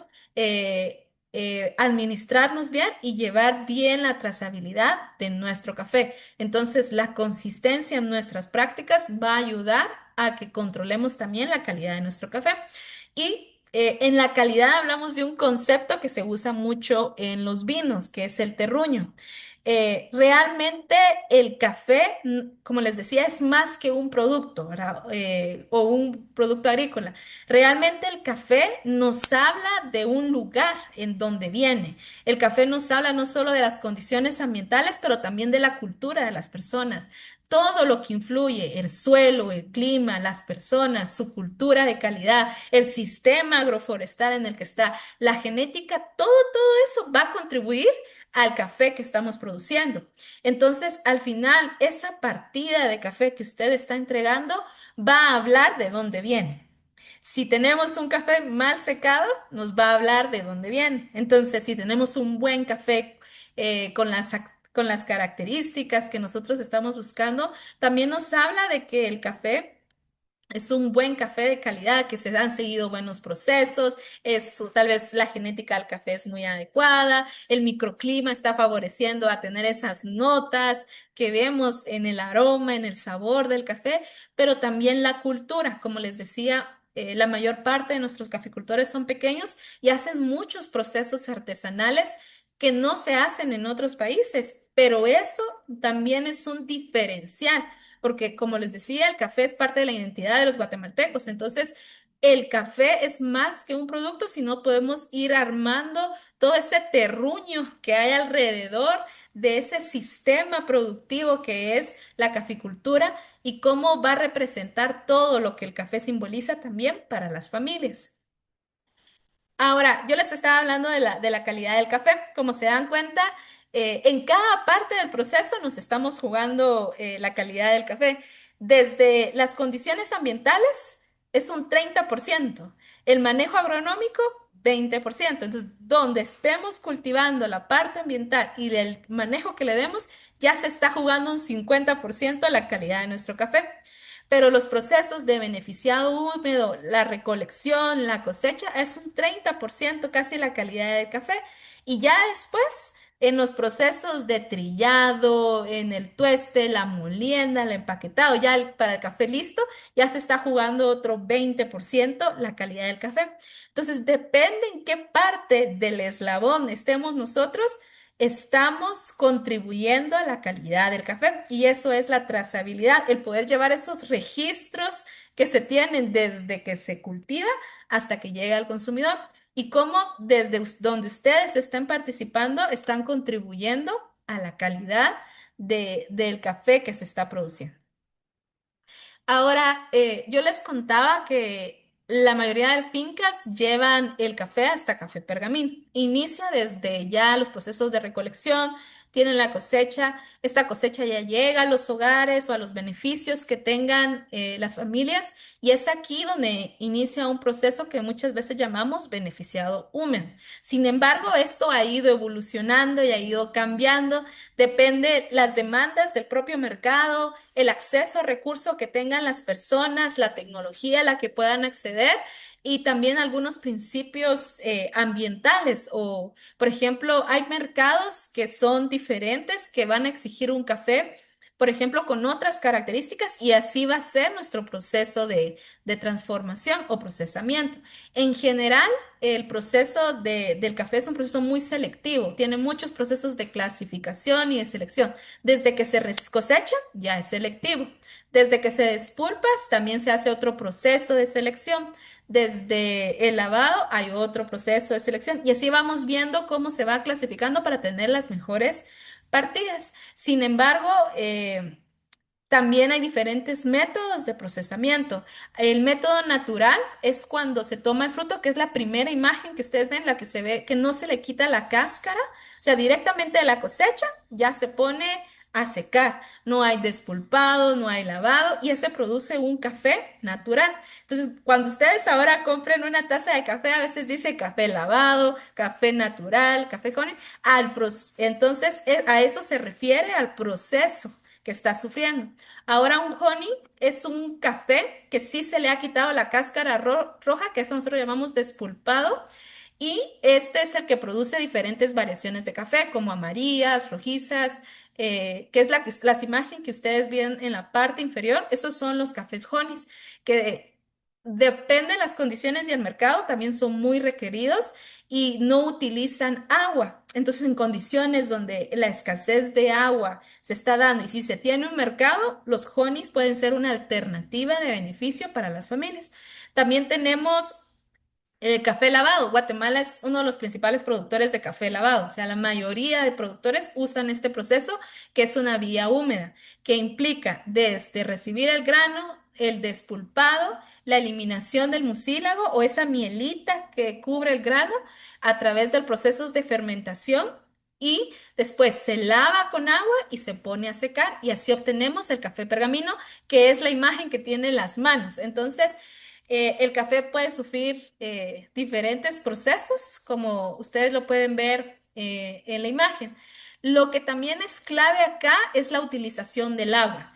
Administrarnos bien y llevar bien la trazabilidad de nuestro café. Entonces, la consistencia en nuestras prácticas va a ayudar a que controlemos también la calidad de nuestro café. Y en la calidad hablamos de un concepto que se usa mucho en los vinos, que es el terruño. Realmente el café, como les decía, es más que un producto, ¿verdad? O un producto agrícola. Realmente el café nos habla de un lugar en donde viene. El café nos habla no solo de las condiciones ambientales, pero también de la cultura de las personas. Todo lo que influye, el suelo, el clima, las personas, su cultura de calidad, el sistema agroforestal en el que está, la genética, todo eso va a contribuir al café que estamos produciendo. Entonces, al final, esa partida de café que usted está entregando va a hablar de dónde viene. Si tenemos un café mal secado, nos va a hablar de dónde viene. Entonces, si tenemos un buen café con las características que nosotros estamos buscando, también nos habla de que el café es un buen café de calidad, que se han seguido buenos procesos, tal vez la genética del café es muy adecuada, el microclima está favoreciendo a tener esas notas que vemos en el aroma, en el sabor del café, pero también la cultura, como les decía. La mayor parte de nuestros caficultores son pequeños y hacen muchos procesos artesanales que no se hacen en otros países, pero eso también es un diferencial porque como les decía, el café es parte de la identidad de los guatemaltecos. Entonces, el café es más que un producto, sino podemos ir armando todo ese terruño que hay alrededor de ese sistema productivo que es la caficultura y cómo va a representar todo lo que el café simboliza también para las familias. Ahora, yo les estaba hablando de la calidad del café. Como se dan cuenta, en cada parte del proceso nos estamos jugando la calidad del café. Desde las condiciones ambientales es un 30%, el manejo agronómico 20%. Entonces, donde estemos cultivando la parte ambiental y del manejo que le demos, ya se está jugando un 50% la calidad de nuestro café. Pero los procesos de beneficiado húmedo, la recolección, la cosecha, es un 30% casi la calidad del café. Y ya después, en los procesos de trillado, en el tueste, la molienda, el empaquetado, ya para el café listo, ya se está jugando otro 20% la calidad del café. Entonces, depende en qué parte del eslabón estemos nosotros, estamos contribuyendo a la calidad del café. Y eso es la trazabilidad, el poder llevar esos registros que se tienen desde que se cultiva hasta que llega al consumidor y cómo desde donde ustedes están participando están contribuyendo a la calidad del café que se está produciendo. Ahora, yo les contaba que la mayoría de fincas llevan el café hasta café pergamino. Inicia desde ya los procesos de recolección, tienen la cosecha, esta cosecha ya llega a los hogares o a los beneficios que tengan las familias y es aquí donde inicia un proceso que muchas veces llamamos beneficiado húmedo. Sin embargo, esto ha ido evolucionando y ha ido cambiando. Depende las demandas del propio mercado, el acceso a recursos que tengan las personas, la tecnología a la que puedan acceder y también algunos principios ambientales o, por ejemplo, hay mercados que son diferentes que van a exigir un café, por ejemplo, con otras características y así va a ser nuestro proceso de transformación o procesamiento. En general, el proceso del café es un proceso muy selectivo, tiene muchos procesos de clasificación y de selección. Desde que se cosecha, ya es selectivo. Desde que se despulpa, también se hace otro proceso de selección. Desde el lavado hay otro proceso de selección. Y así vamos viendo cómo se va clasificando para tener las mejores partidas. Sin embargo, también hay diferentes métodos de procesamiento. El método natural es cuando se toma el fruto, que es la primera imagen que ustedes ven, la que se ve que no se le quita la cáscara, o sea, directamente de la cosecha ya se pone a secar. No hay despulpado, no hay lavado y se produce un café natural. Entonces, cuando ustedes ahora compren una taza de café, a veces dice café lavado, café natural, café honey. Entonces, a eso se refiere al proceso que está sufriendo. Ahora un honey es un café que sí se le ha quitado la cáscara roja, que eso nosotros llamamos despulpado, y este es el que produce diferentes variaciones de café, como amarillas, rojizas, que es las imágenes que ustedes ven en la parte inferior, esos son los cafés honeys, que depende de las condiciones y el mercado, también son muy requeridos y no utilizan agua. Entonces, en condiciones donde la escasez de agua se está dando y si se tiene un mercado, los honeys pueden ser una alternativa de beneficio para las familias. También tenemos el café lavado. Guatemala es uno de los principales productores de café lavado. O sea, la mayoría de productores usan este proceso, que es una vía húmeda, que implica desde recibir el grano, el despulpado, la eliminación del mucílago o esa mielita que cubre el grano a través del proceso de fermentación. Y después se lava con agua y se pone a secar y así obtenemos el café pergamino, que es la imagen que tiene en las manos. Entonces, el café puede sufrir diferentes procesos, como ustedes lo pueden ver en la imagen. Lo que también es clave acá es la utilización del agua,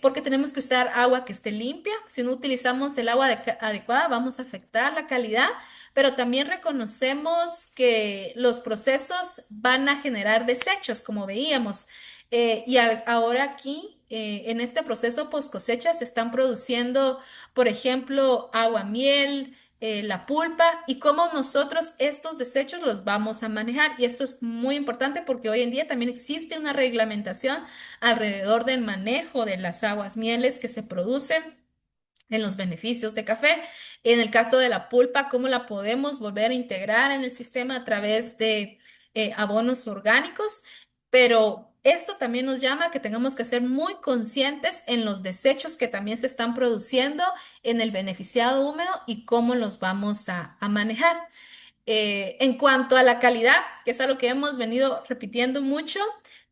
porque tenemos que usar agua que esté limpia. Si no utilizamos el agua adecuada, vamos a afectar la calidad, pero también reconocemos que los procesos van a generar desechos, como veíamos. Ahora aquí, en este proceso post cosecha, se están produciendo por ejemplo, agua miel, la pulpa y cómo nosotros estos desechos los vamos a manejar. Y esto es muy importante porque hoy en día también existe una reglamentación alrededor del manejo de las aguas mieles que se producen en los beneficios de café. En el caso de la pulpa, cómo la podemos volver a integrar en el sistema a través de abonos orgánicos, pero esto también nos llama a que tengamos que ser muy conscientes en los desechos que también se están produciendo en el beneficiado húmedo y cómo los vamos a manejar. En cuanto a la calidad, que es algo que hemos venido repitiendo mucho,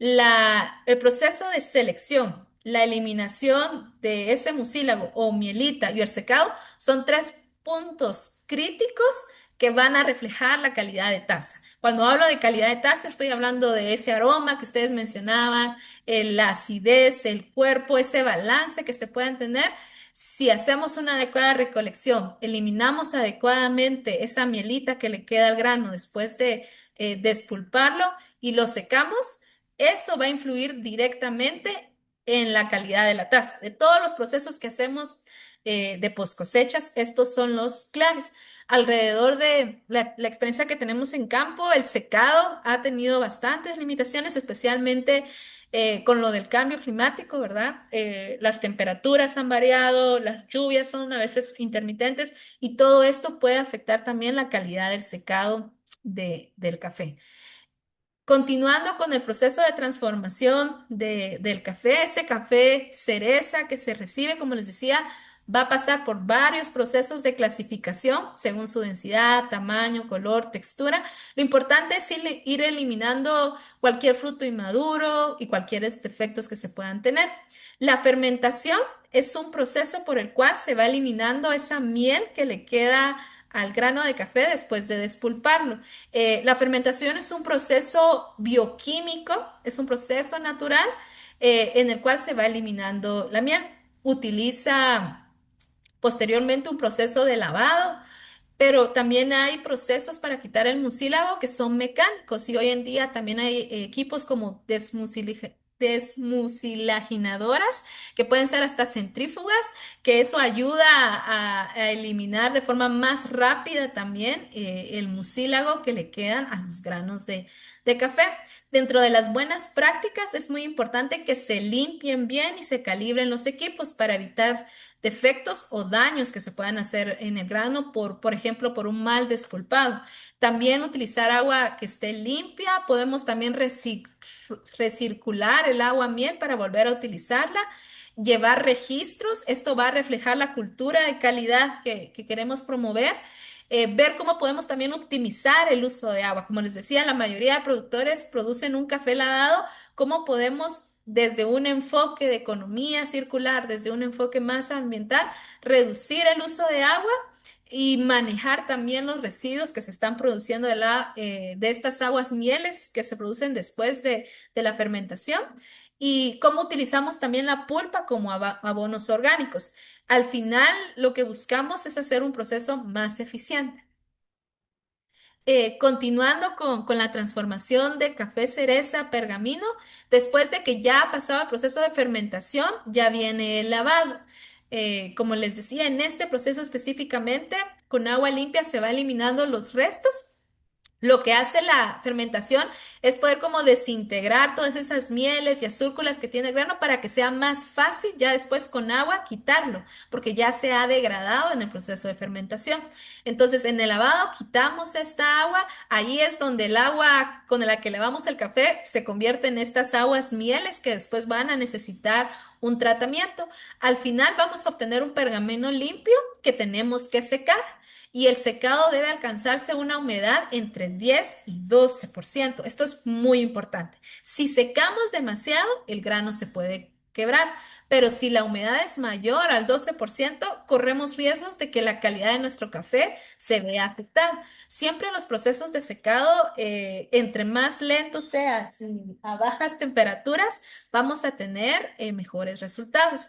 el proceso de selección, la eliminación de ese mucílago o mielita y el secado son tres puntos críticos que van a reflejar la calidad de taza. Cuando hablo de calidad de taza, estoy hablando de ese aroma que ustedes mencionaban, la acidez, el cuerpo, ese balance que se pueden tener si hacemos una adecuada recolección, eliminamos adecuadamente esa mielita que le queda al grano después de despulparlo y lo secamos, eso va a influir directamente en la calidad de la taza. De todos los procesos que hacemos de post cosechas. Estos son los claves. Alrededor de la experiencia que tenemos en campo, el secado ha tenido bastantes limitaciones, especialmente con lo del cambio climático, ¿verdad? Las temperaturas han variado, las lluvias son a veces intermitentes y todo esto puede afectar también la calidad del secado del café. Continuando con el proceso de transformación del café, ese café cereza que se recibe, como les decía, va a pasar por varios procesos de clasificación según su densidad, tamaño, color, textura. Lo importante es ir eliminando cualquier fruto inmaduro y cualquier defectos que se puedan tener. La fermentación es un proceso por el cual se va eliminando esa miel que le queda al grano de café después de despulparlo. La fermentación es un proceso bioquímico, es un proceso natural en el cual se va eliminando la miel. Utiliza posteriormente un proceso de lavado, pero también hay procesos para quitar el mucílago que son mecánicos y hoy en día también hay equipos como desmucilaginadoras que pueden ser hasta centrífugas, que eso ayuda a eliminar de forma más rápida también el mucílago que le quedan a los granos de café. Dentro de las buenas prácticas es muy importante que se limpien bien y se calibren los equipos para evitar defectos o daños que se puedan hacer en el grano por ejemplo, por un mal despulpado. También utilizar agua que esté limpia. Podemos también recircular el agua miel para volver a utilizarla. Llevar registros. Esto va a reflejar la cultura de calidad que queremos promover. Ver cómo podemos también optimizar el uso de agua. Como les decía, la mayoría de productores producen un café lavado. ¿Cómo podemos desde un enfoque de economía circular, desde un enfoque más ambiental, reducir el uso de agua y manejar también los residuos que se están produciendo de estas aguas mieles que se producen después de la fermentación? Y cómo utilizamos también la pulpa como abonos orgánicos. Al final, lo que buscamos es hacer un proceso más eficiente. Continuando con la transformación de café cereza a pergamino, después de que ya ha pasado el proceso de fermentación, ya viene el lavado. Como les decía, en este proceso específicamente, con agua limpia se va eliminando los restos. Lo que hace la fermentación es poder como desintegrar todas esas mieles y azúrculas que tiene el grano para que sea más fácil ya después con agua quitarlo, porque ya se ha degradado en el proceso de fermentación. Entonces, en el lavado quitamos esta agua, ahí es donde el agua con la que lavamos el café se convierte en estas aguas mieles que después van a necesitar un tratamiento. Al final vamos a obtener un pergamino limpio que tenemos que secar y el secado debe alcanzarse una humedad entre 10 y 12%. Esto es muy importante. Si secamos demasiado, el grano se puede quebrar, pero si la humedad es mayor al 12%, corremos riesgos de que la calidad de nuestro café se vea afectada. Siempre en los procesos de secado, entre más lento sea, a bajas temperaturas, vamos a tener mejores resultados.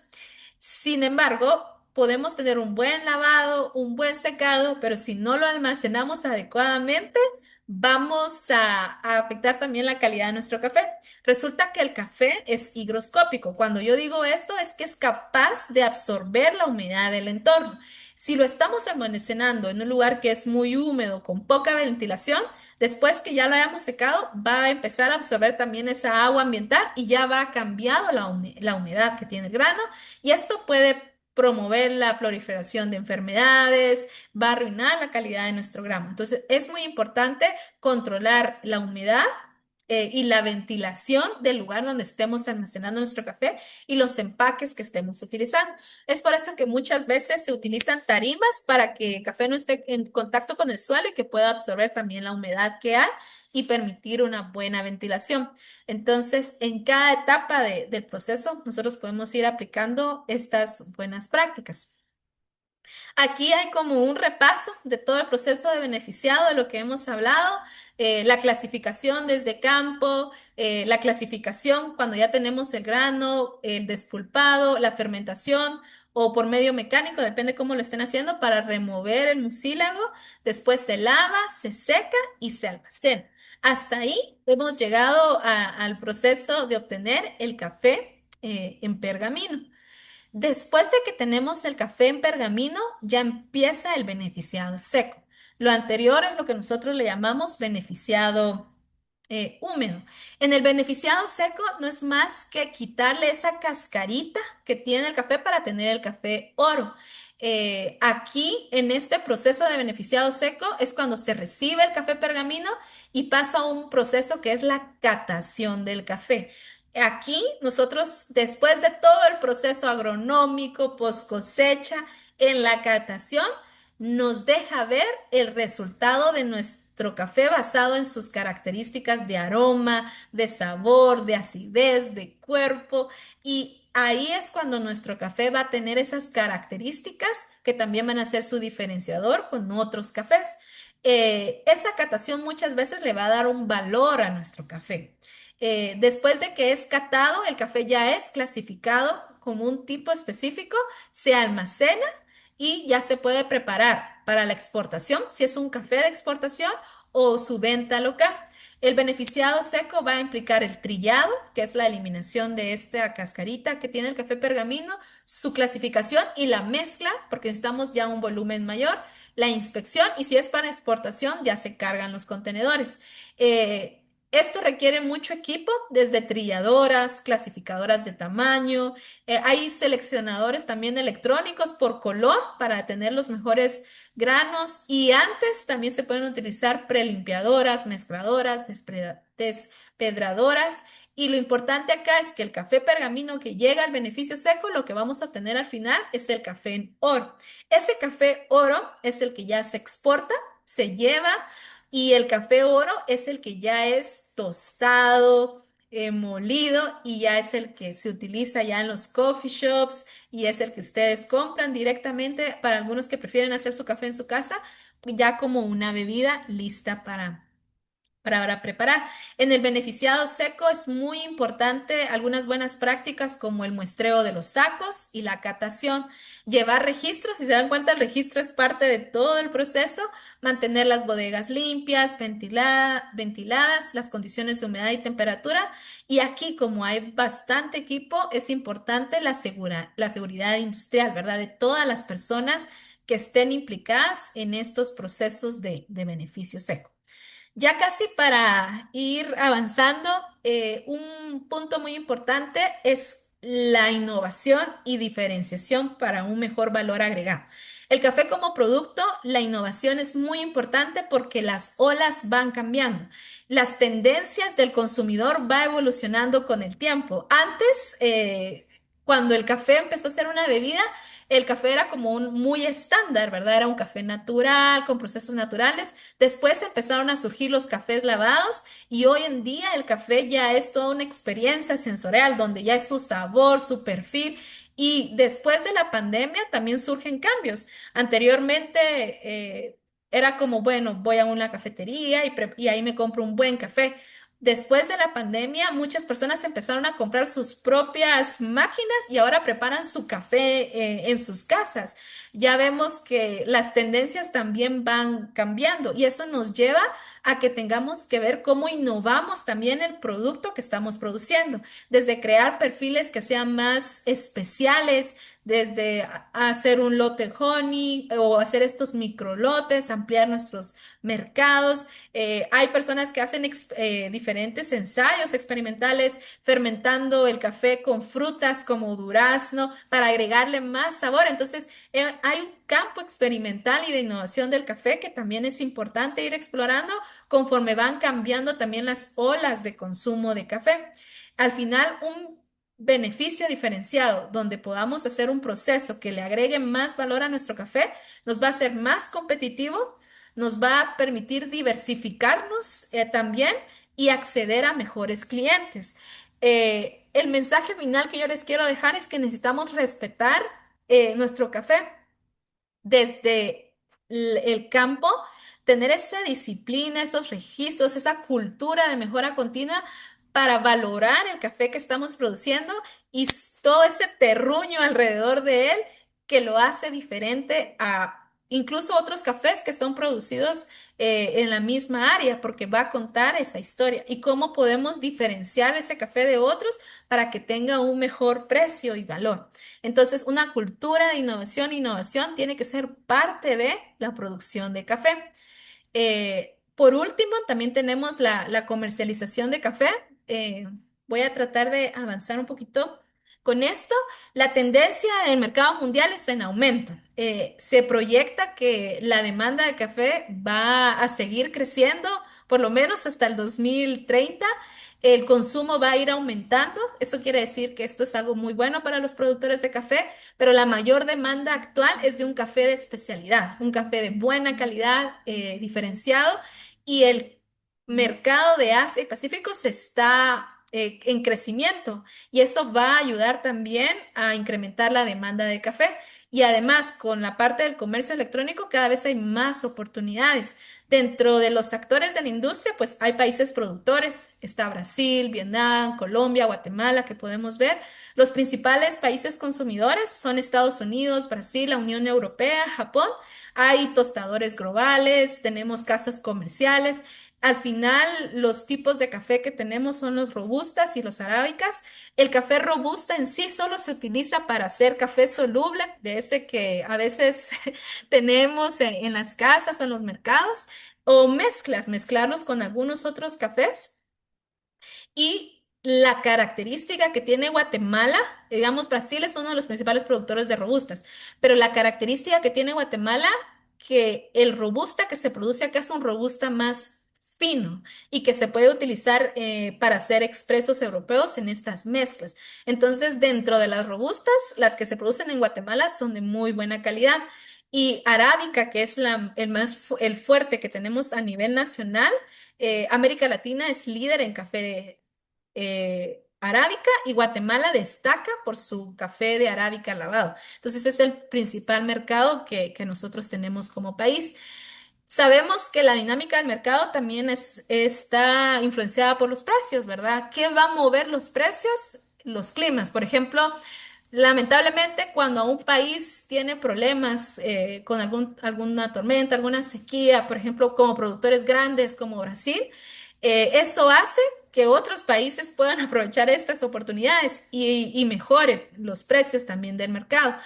Sin embargo, podemos tener un buen lavado, un buen secado, pero si no lo almacenamos adecuadamente, vamos a afectar también la calidad de nuestro café. Resulta que el café es higroscópico. Cuando yo digo esto, es que es capaz de absorber la humedad del entorno. Si lo estamos almacenando en un lugar que es muy húmedo, con poca ventilación, después que ya lo hayamos secado, va a empezar a absorber también esa agua ambiental y ya va cambiado la humedad que tiene el grano y esto puede promover la proliferación de enfermedades, va a arruinar la calidad de nuestro grano. Entonces, es muy importante controlar la humedad y la ventilación del lugar donde estemos almacenando nuestro café y los empaques que estemos utilizando. Es por eso que muchas veces se utilizan tarimas para que el café no esté en contacto con el suelo y que pueda absorber también la humedad que hay y permitir una buena ventilación. Entonces, en cada etapa del proceso, nosotros podemos ir aplicando estas buenas prácticas. Aquí hay como un repaso de todo el proceso de beneficiado de lo que hemos hablado, la clasificación desde campo, la clasificación cuando ya tenemos el grano, el despulpado, la fermentación o por medio mecánico, depende cómo lo estén haciendo, para remover el mucílago. Después se lava, se seca y se almacena. Hasta ahí hemos llegado al proceso de obtener el café en pergamino. Después de que tenemos el café en pergamino, ya empieza el beneficiado seco. Lo anterior es lo que nosotros le llamamos beneficiado húmedo. En el beneficiado seco no es más que quitarle esa cascarita que tiene el café para tener el café oro. Aquí, en este proceso de beneficiado seco, es cuando se recibe el café pergamino y pasa a un proceso que es la catación del café. Aquí nosotros, después de todo el proceso agronómico, post cosecha, en la catación, nos deja ver el resultado de nuestro café basado en sus características de aroma, de sabor, de acidez, de cuerpo. Y ahí es cuando nuestro café va a tener esas características que también van a ser su diferenciador con otros cafés. Esa catación muchas veces le va a dar un valor a nuestro café. Después de que es catado, el café ya es clasificado como un tipo específico, se almacena y ya se puede preparar para la exportación, si es un café de exportación o su venta local. El beneficiado seco va a implicar el trillado, que es la eliminación de esta cascarita que tiene el café pergamino, su clasificación y la mezcla, porque necesitamos ya un volumen mayor, la inspección y si es para exportación ya se cargan los contenedores. Esto requiere mucho equipo, desde trilladoras, clasificadoras de tamaño. Hay seleccionadores también electrónicos por color para tener los mejores granos y antes también se pueden utilizar prelimpiadoras, mezcladoras, despedradoras. Y lo importante acá es que el café pergamino que llega al beneficio seco, lo que vamos a tener al final es el café en oro. Ese café oro es el que ya se exporta, se lleva y el café oro es el que ya es tostado, molido y ya es el que se utiliza ya en los coffee shops y es el que ustedes compran directamente para algunos que prefieren hacer su café en su casa, ya como una bebida lista para preparar. En el beneficiado seco es muy importante algunas buenas prácticas como el muestreo de los sacos y la catación. Llevar registros, si se dan cuenta, el registro es parte de todo el proceso. Mantener las bodegas limpias, ventiladas, las condiciones de humedad y temperatura. Y aquí, como hay bastante equipo, es importante la seguridad industrial, ¿verdad? De todas las personas que estén implicadas en estos procesos de beneficio seco. Ya casi para ir avanzando, un punto muy importante es la innovación y diferenciación para un mejor valor agregado. El café como producto, la innovación es muy importante porque las olas van cambiando. Las tendencias del consumidor va evolucionando con el tiempo. Antes, cuando el café empezó a ser una bebida, el café era como un muy estándar, ¿verdad? Era un café natural, con procesos naturales. Después empezaron a surgir los cafés lavados y hoy en día el café ya es toda una experiencia sensorial donde ya es su sabor, su perfil. Y después de la pandemia también surgen cambios. Anteriormente era como, bueno, voy a una cafetería y ahí me compro un buen café. Después de la pandemia, muchas personas empezaron a comprar sus propias máquinas y ahora preparan su café en sus casas. Ya vemos que las tendencias también van cambiando y eso nos lleva a que tengamos que ver cómo innovamos también el producto que estamos produciendo, desde crear perfiles que sean más especiales, desde hacer un lote honey o hacer estos microlotes, ampliar nuestros mercados. Hay personas que hacen diferentes ensayos experimentales fermentando el café con frutas como durazno para agregarle más sabor. Entonces, hay un campo experimental y de innovación del café que también es importante ir explorando conforme van cambiando también las olas de consumo de café. Al final, un beneficio diferenciado donde podamos hacer un proceso que le agregue más valor a nuestro café, nos va a hacer más competitivo, nos va a permitir diversificarnos también y acceder a mejores clientes. El mensaje final que yo les quiero dejar es que necesitamos respetar nuestro café desde el campo, tener esa disciplina, esos registros, esa cultura de mejora continua para valorar el café que estamos produciendo y todo ese terruño alrededor de él que lo hace diferente a incluso otros cafés que son producidos en la misma área, porque va a contar esa historia y cómo podemos diferenciar ese café de otros para que tenga un mejor precio y valor. Entonces, una cultura de innovación, innovación tiene que ser parte de la producción de café. Por último, también tenemos la comercialización de café. Voy a tratar de avanzar un poquito con esto. La tendencia en el mercado mundial es en aumento. Se proyecta que la demanda de café va a seguir creciendo por lo menos hasta el 2030. El consumo va a ir aumentando. Eso quiere decir que esto es algo muy bueno para los productores de café, pero la mayor demanda actual es de un café de especialidad, un café de buena calidad, diferenciado, y el mercado de Asia y Pacífico se está en crecimiento y eso va a ayudar también a incrementar la demanda de café. Y además, con la parte del comercio electrónico, cada vez hay más oportunidades. Dentro de los actores de la industria, pues hay países productores. Está Brasil, Vietnam, Colombia, Guatemala, que podemos ver. Los principales países consumidores son Estados Unidos, Brasil, la Unión Europea, Japón. Hay tostadores globales, tenemos casas comerciales. Al final, los tipos de café que tenemos son los robustas y los arábicas. El café robusta en sí solo se utiliza para hacer café soluble, de ese que a veces tenemos en las casas o en los mercados, o mezclarlos con algunos otros cafés. Y la característica que tiene Guatemala, digamos, Brasil es uno de los principales productores de robustas, pero la característica que tiene Guatemala, que el robusta que se produce acá es un robusta más fino y que se puede utilizar para hacer expresos europeos en estas mezclas. Entonces, dentro de las robustas, las que se producen en Guatemala son de muy buena calidad. Y arábica, que es el fuerte que tenemos a nivel nacional, América Latina es líder en café arábica y Guatemala destaca por su café de arábica lavado. Entonces, es el principal mercado que nosotros tenemos como país. Sabemos que la dinámica del mercado también está influenciada por los precios, ¿verdad? ¿Qué va a mover los precios? Los climas. Por ejemplo, lamentablemente, cuando un país tiene problemas con alguna tormenta, alguna sequía, por ejemplo, como productores grandes como Brasil, eso hace que otros países puedan aprovechar estas oportunidades y mejoren los precios también del mercado.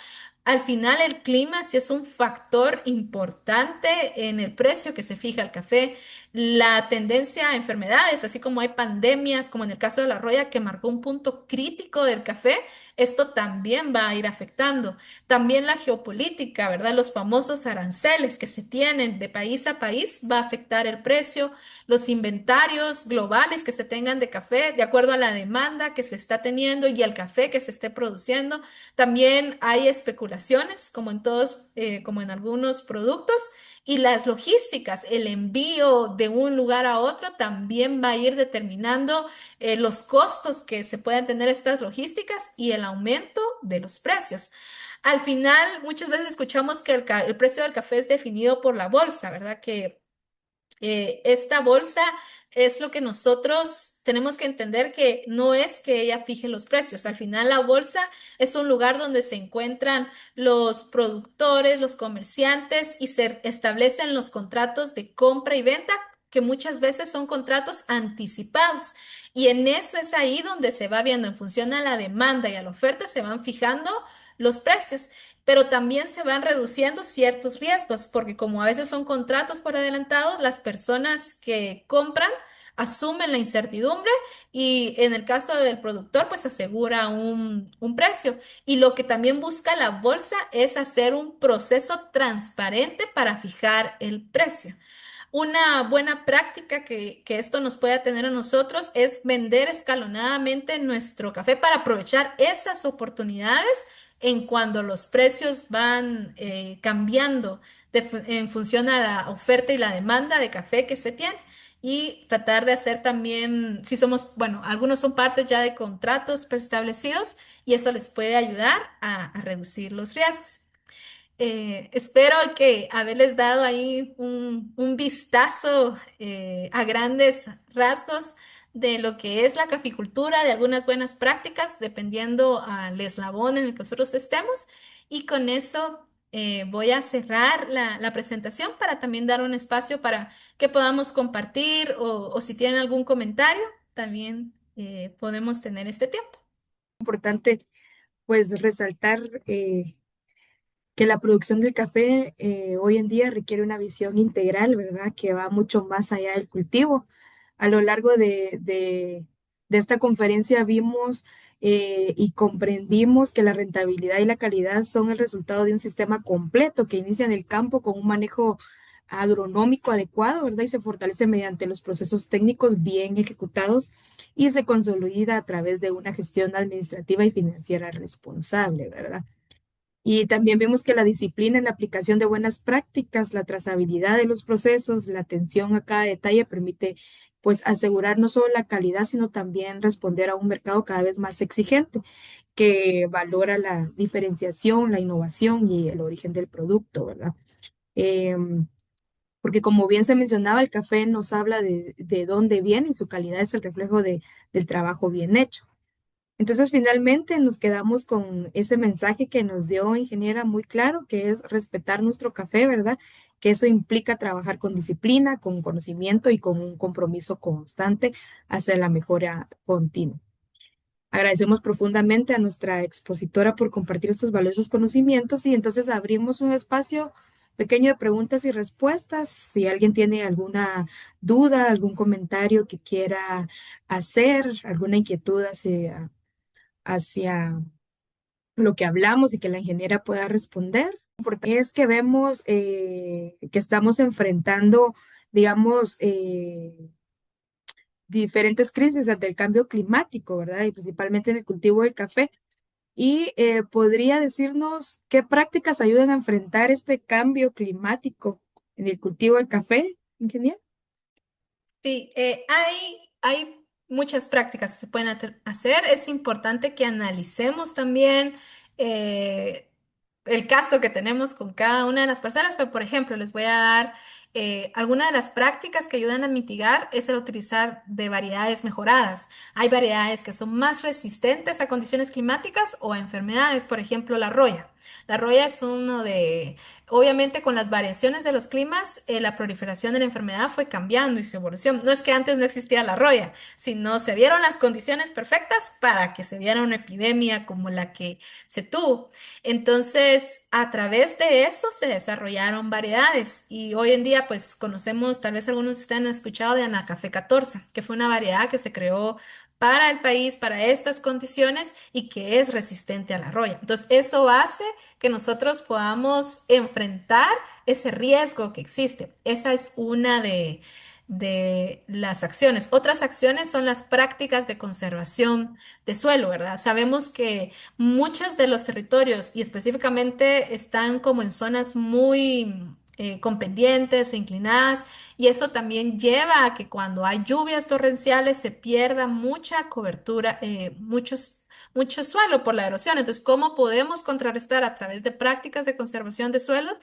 Al final, el clima sí es un factor importante en el precio que se fija el café. La tendencia a enfermedades, así como hay pandemias, como en el caso de la roya, que marcó un punto crítico del café, esto también va a ir afectando. También la geopolítica, ¿verdad? Los famosos aranceles que se tienen de país a país va a afectar el precio. Los inventarios globales que se tengan de café, de acuerdo a la demanda que se está teniendo y al café que se esté produciendo. También hay especulaciones, como en todos, como en algunos productos. Y las logísticas, el envío de un lugar a otro también va a ir determinando los costos que se puedan tener estas logísticas y el aumento de los precios. Al final, muchas veces escuchamos que el precio del café es definido por la bolsa, ¿verdad? Que esta bolsa es lo que nosotros tenemos que entender, que no es que ella fije los precios. Al final, la bolsa es un lugar donde se encuentran los productores, los comerciantes y se establecen los contratos de compra y venta, que muchas veces son contratos anticipados. Y en eso es ahí donde se va viendo, en función a la demanda y a la oferta, se van fijando los precios, pero también se van reduciendo ciertos riesgos, porque como a veces son contratos por adelantados, las personas que compran asumen la incertidumbre y en el caso del productor, pues asegura un precio. Y lo que también busca la bolsa es hacer un proceso transparente para fijar el precio. Una buena práctica que esto nos pueda tener a nosotros es vender escalonadamente nuestro café para aprovechar esas oportunidades en cuando los precios van cambiando en función a la oferta y la demanda de café que se tiene. Y tratar de hacer también, si somos, bueno, algunos son partes ya de contratos preestablecidos y eso les puede ayudar a reducir los riesgos. Espero que haberles dado ahí un vistazo a grandes rasgos de lo que es la caficultura, de algunas buenas prácticas, dependiendo al eslabón en el que nosotros estemos. Y con eso voy a cerrar la presentación para también dar un espacio para que podamos compartir o si tienen algún comentario, también podemos tener este tiempo. Importante pues resaltar que la producción del café hoy en día requiere una visión integral, ¿verdad? Que va mucho más allá del cultivo. A lo largo de esta conferencia vimos y comprendimos que la rentabilidad y la calidad son el resultado de un sistema completo que inicia en el campo con un manejo agronómico adecuado, ¿verdad? Y se fortalece mediante los procesos técnicos bien ejecutados y se consolida a través de una gestión administrativa y financiera responsable, ¿verdad? Y también vemos que la disciplina en la aplicación de buenas prácticas, la trazabilidad de los procesos, la atención a cada detalle permite pues asegurar no solo la calidad, sino también responder a un mercado cada vez más exigente que valora la diferenciación, la innovación y el origen del producto, ¿verdad? Em, Porque como bien se mencionaba, el café nos habla de dónde viene y su calidad es el reflejo del trabajo bien hecho. Entonces, finalmente nos quedamos con ese mensaje que nos dio ingeniera muy claro, que es respetar nuestro café, ¿verdad? Que eso implica trabajar con disciplina, con conocimiento y con un compromiso constante hacia la mejora continua. Agradecemos profundamente a nuestra expositora por compartir estos valiosos conocimientos y entonces abrimos un espacio pequeño de preguntas y respuestas. Si alguien tiene alguna duda, algún comentario que quiera hacer, alguna inquietud hacia lo que hablamos y que la ingeniera pueda responder. Porque es que vemos que estamos enfrentando, digamos, diferentes crisis ante el cambio climático, ¿verdad? Y principalmente en el cultivo del café. Y podría decirnos qué prácticas ayudan a enfrentar este cambio climático en el cultivo del café, ingeniero. Sí, hay muchas prácticas que se pueden hacer. Es importante que analicemos también eh, el caso que tenemos con cada una de las personas. Pero, por ejemplo, les voy a dar algunas de las prácticas que ayudan a mitigar es el utilizar de variedades mejoradas. Hay variedades que son más resistentes a condiciones climáticas o a enfermedades, por ejemplo, la roya. La roya es uno de obviamente, con las variaciones de los climas, la proliferación de la enfermedad fue cambiando y su evolución. No es que antes no existía la roya, sino se dieron las condiciones perfectas para que se diera una epidemia como la que se tuvo. Entonces, a través de eso se desarrollaron variedades y hoy en día, pues conocemos, tal vez algunos de ustedes han escuchado de Anacafé 14, que fue una variedad que se creó para el país, para estas condiciones y que es resistente a la roya. Entonces, eso hace que nosotros podamos enfrentar ese riesgo que existe. Esa es una de las acciones. Otras acciones son las prácticas de conservación de suelo, ¿verdad? Sabemos que muchos de los territorios y específicamente están como en zonas muy con pendientes o inclinadas y eso también lleva a que cuando hay lluvias torrenciales se pierda mucha cobertura, mucho suelo por la erosión. Entonces, ¿cómo podemos contrarrestar a través de prácticas de conservación de suelos?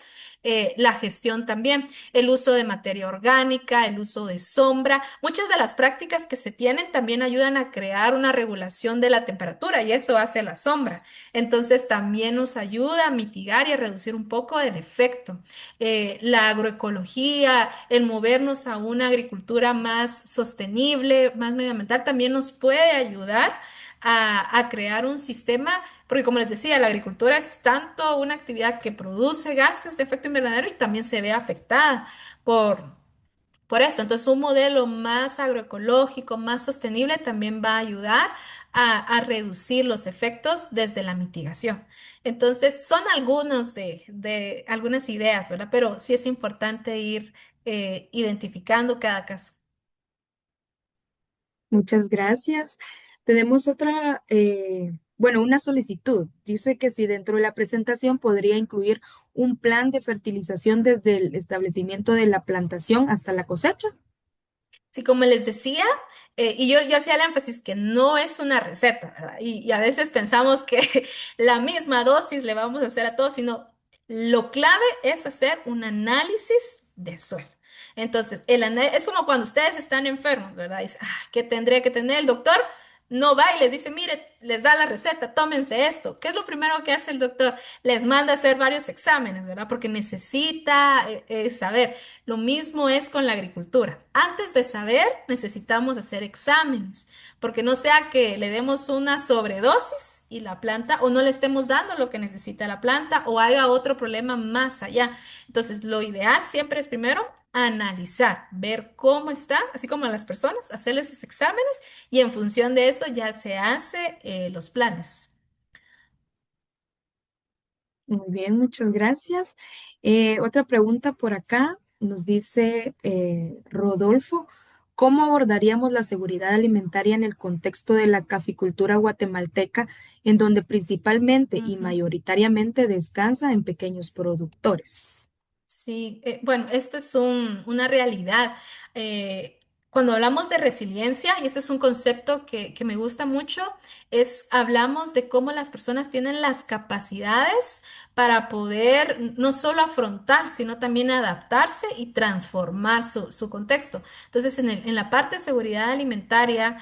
La gestión también, el uso de materia orgánica, el uso de sombra. Muchas de las prácticas que se tienen también ayudan a crear una regulación de la temperatura y eso hace la sombra. Entonces, también nos ayuda a mitigar y a reducir un poco el efecto. La agroecología, el movernos a una agricultura más sostenible, más medioambiental, también nos puede ayudar a crear un sistema, porque como les decía, la agricultura es tanto una actividad que produce gases de efecto invernadero y también se ve afectada por, por esto. Entonces, un modelo más agroecológico, más sostenible, también va a ayudar a reducir los efectos desde la mitigación. Entonces, son algunos de algunas ideas, ¿verdad? Pero sí es importante ir identificando cada caso. Muchas gracias. Tenemos otra, bueno, una solicitud. Dice que si dentro de la presentación podría incluir un plan de fertilización desde el establecimiento de la plantación hasta la cosecha. Sí, como les decía, y yo hacía el énfasis que no es una receta, ¿verdad? Y a veces pensamos que la misma dosis le vamos a hacer a todos, sino lo clave es hacer un análisis de suelo. Entonces, es como cuando ustedes están enfermos, ¿verdad? Dice, ah, ¿qué tendré que tener? El doctor no va y les dice, mire, les da la receta, tómense esto. ¿Qué es lo primero que hace el doctor? Les manda a hacer varios exámenes, ¿verdad? Porque necesita saber. Lo mismo es con la agricultura. Antes de saber, necesitamos hacer exámenes, porque no sea que le demos una sobredosis y la planta, o no le estemos dando lo que necesita la planta, o haya otro problema más allá. Entonces, lo ideal siempre es primero analizar, ver cómo está, así como a las personas, hacerles sus exámenes y en función de eso ya se hace los planes. Muy bien, muchas gracias. Otra pregunta por acá nos dice Rodolfo, ¿cómo abordaríamos la seguridad alimentaria en el contexto de la caficultura guatemalteca, en donde principalmente y Ujú. mayoritariamente descansa en pequeños productores? Sí, bueno, esto es una realidad. Eh, Cuando hablamos de resiliencia, y este es un concepto que me gusta mucho, hablamos de cómo las personas tienen las capacidades para poder no solo afrontar, sino también adaptarse y transformar su contexto. Entonces, en la parte de seguridad alimentaria,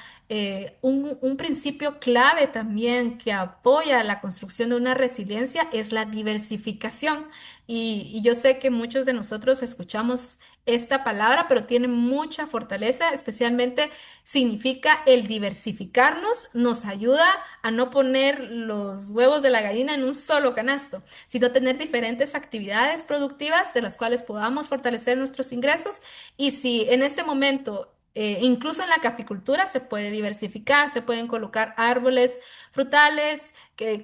un principio clave también que apoya la construcción de una resiliencia es la diversificación. Y yo sé que muchos de nosotros escuchamos esta palabra, pero tiene mucha fortaleza, especialmente significa el diversificarnos, nos ayuda a no poner los huevos de la gallina en un solo canasto, sino tener diferentes actividades productivas de las cuales podamos fortalecer nuestros ingresos. Y si en este momento incluso en la caficultura se puede diversificar, se pueden colocar árboles frutales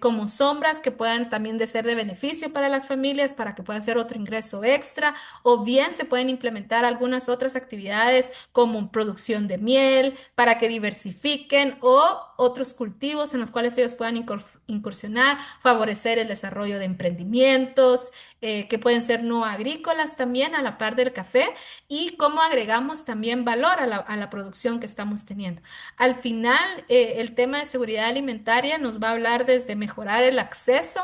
como sombras que puedan también de ser de beneficio para las familias, para que puedan ser otro ingreso extra, o bien se pueden implementar algunas otras actividades como producción de miel para que diversifiquen o otros cultivos en los cuales ellos puedan incursionar, favorecer el desarrollo de emprendimientos que pueden ser no agrícolas también a la par del café y cómo agregamos también valor a la producción que estamos teniendo. Al final, el tema de seguridad alimentaria nos va a hablar desde mejorar el acceso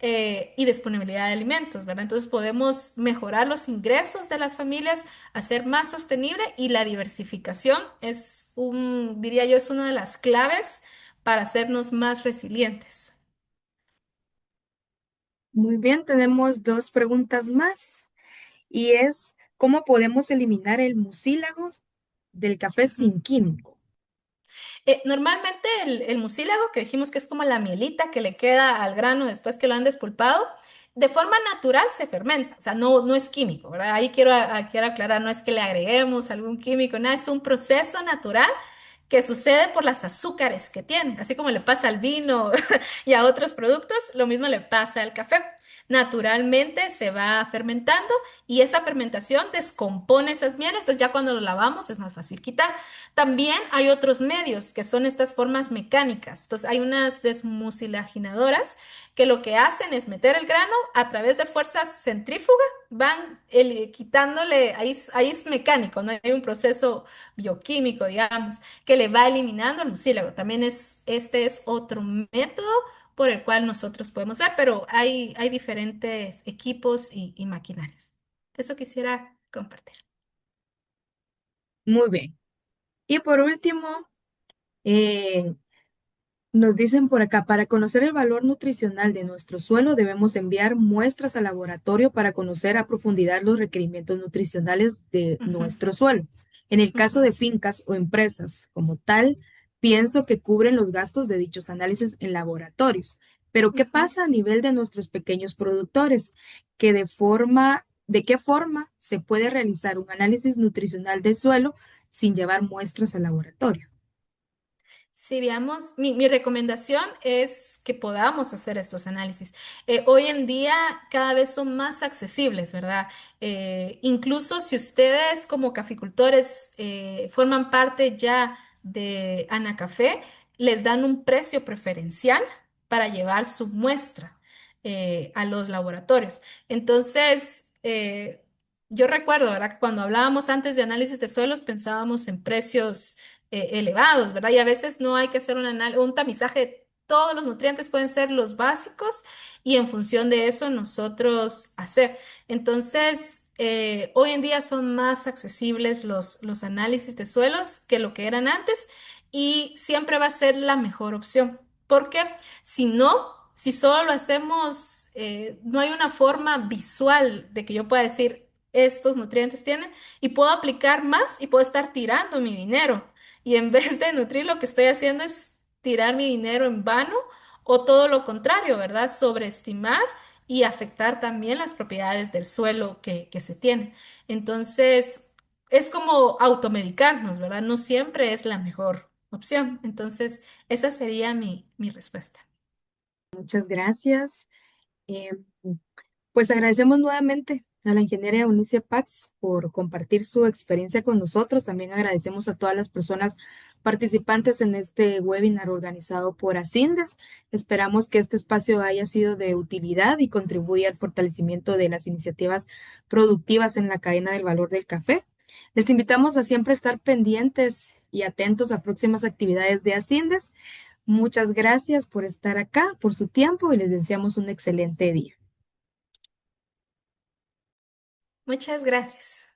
y disponibilidad de alimentos, ¿verdad? Entonces podemos mejorar los ingresos de las familias, hacer más sostenible y la diversificación diría yo, es una de las claves para hacernos más resilientes. Muy bien, tenemos dos preguntas más y es, ¿cómo podemos eliminar el mucílago del café Ujú. sin químico? Normalmente el mucílago, que dijimos que es como la mielita que le queda al grano después que lo han despulpado, de forma natural se fermenta, o sea, no es químico, ¿verdad? Ahí quiero aclarar, no es que le agreguemos algún químico, nada, es un proceso natural que sucede por las azúcares que tiene, así como le pasa al vino y a otros productos, lo mismo le pasa al café. Naturalmente se va fermentando y esa fermentación descompone esas mieles, entonces ya cuando lo lavamos es más fácil quitar. También hay otros medios que son estas formas mecánicas. Entonces hay unas desmucilaginadoras que lo que hacen es meter el grano a través de fuerzas centrífugas, van quitándole, ahí es mecánico, no hay un proceso bioquímico, digamos, que le va eliminando el mucílago. También este es otro método por el cual nosotros podemos dar, pero hay diferentes equipos y maquinarias. Eso quisiera compartir. Muy bien. Y por último, eh, nos dicen por acá, para conocer el valor nutricional de nuestro suelo, debemos enviar muestras al laboratorio para conocer a profundidad los requerimientos nutricionales de Ujú, nuestro suelo. En el caso ujú, de fincas o empresas como tal, pienso que cubren los gastos de dichos análisis en laboratorios. Pero ¿qué ujú. pasa a nivel de nuestros pequeños productores? ¿De qué forma se puede realizar un análisis nutricional del suelo sin llevar muestras al laboratorio? Sí, digamos, mi recomendación es que podamos hacer estos análisis. Hoy en día cada vez son más accesibles, ¿verdad? Incluso si ustedes como caficultores forman parte ya de Anacafé, les dan un precio preferencial para llevar su muestra a los laboratorios. Entonces, yo recuerdo, ¿verdad? Que cuando hablábamos antes de análisis de suelos pensábamos en precios elevados, ¿verdad? Y a veces no hay que hacer un tamizaje de todos los nutrientes, pueden ser los básicos y en función de eso nosotros hacer. Entonces, hoy en día son más accesibles los análisis de suelos que lo que eran antes y siempre va a ser la mejor opción. Porque si no, si solo lo hacemos, no hay una forma visual de que yo pueda decir estos nutrientes tienen y puedo aplicar más y puedo estar tirando mi dinero. Y en vez de nutrir, lo que estoy haciendo es tirar mi dinero en vano o todo lo contrario, ¿verdad? Sobreestimar y afectar también las propiedades del suelo que se tiene. Entonces, es como automedicarnos, ¿verdad? No siempre es la mejor opción. Entonces, esa sería mi respuesta. Muchas gracias. Eh, Pues agradecemos nuevamente a la ingeniera Eunice Pax por compartir su experiencia con nosotros. También agradecemos a todas las personas participantes en este webinar organizado por Ascindes. Esperamos que este espacio haya sido de utilidad y contribuya al fortalecimiento de las iniciativas productivas en la cadena del valor del café. Les invitamos a siempre estar pendientes y atentos a próximas actividades de Ascindes. Muchas gracias por estar acá, por su tiempo y les deseamos un excelente día. Muchas gracias.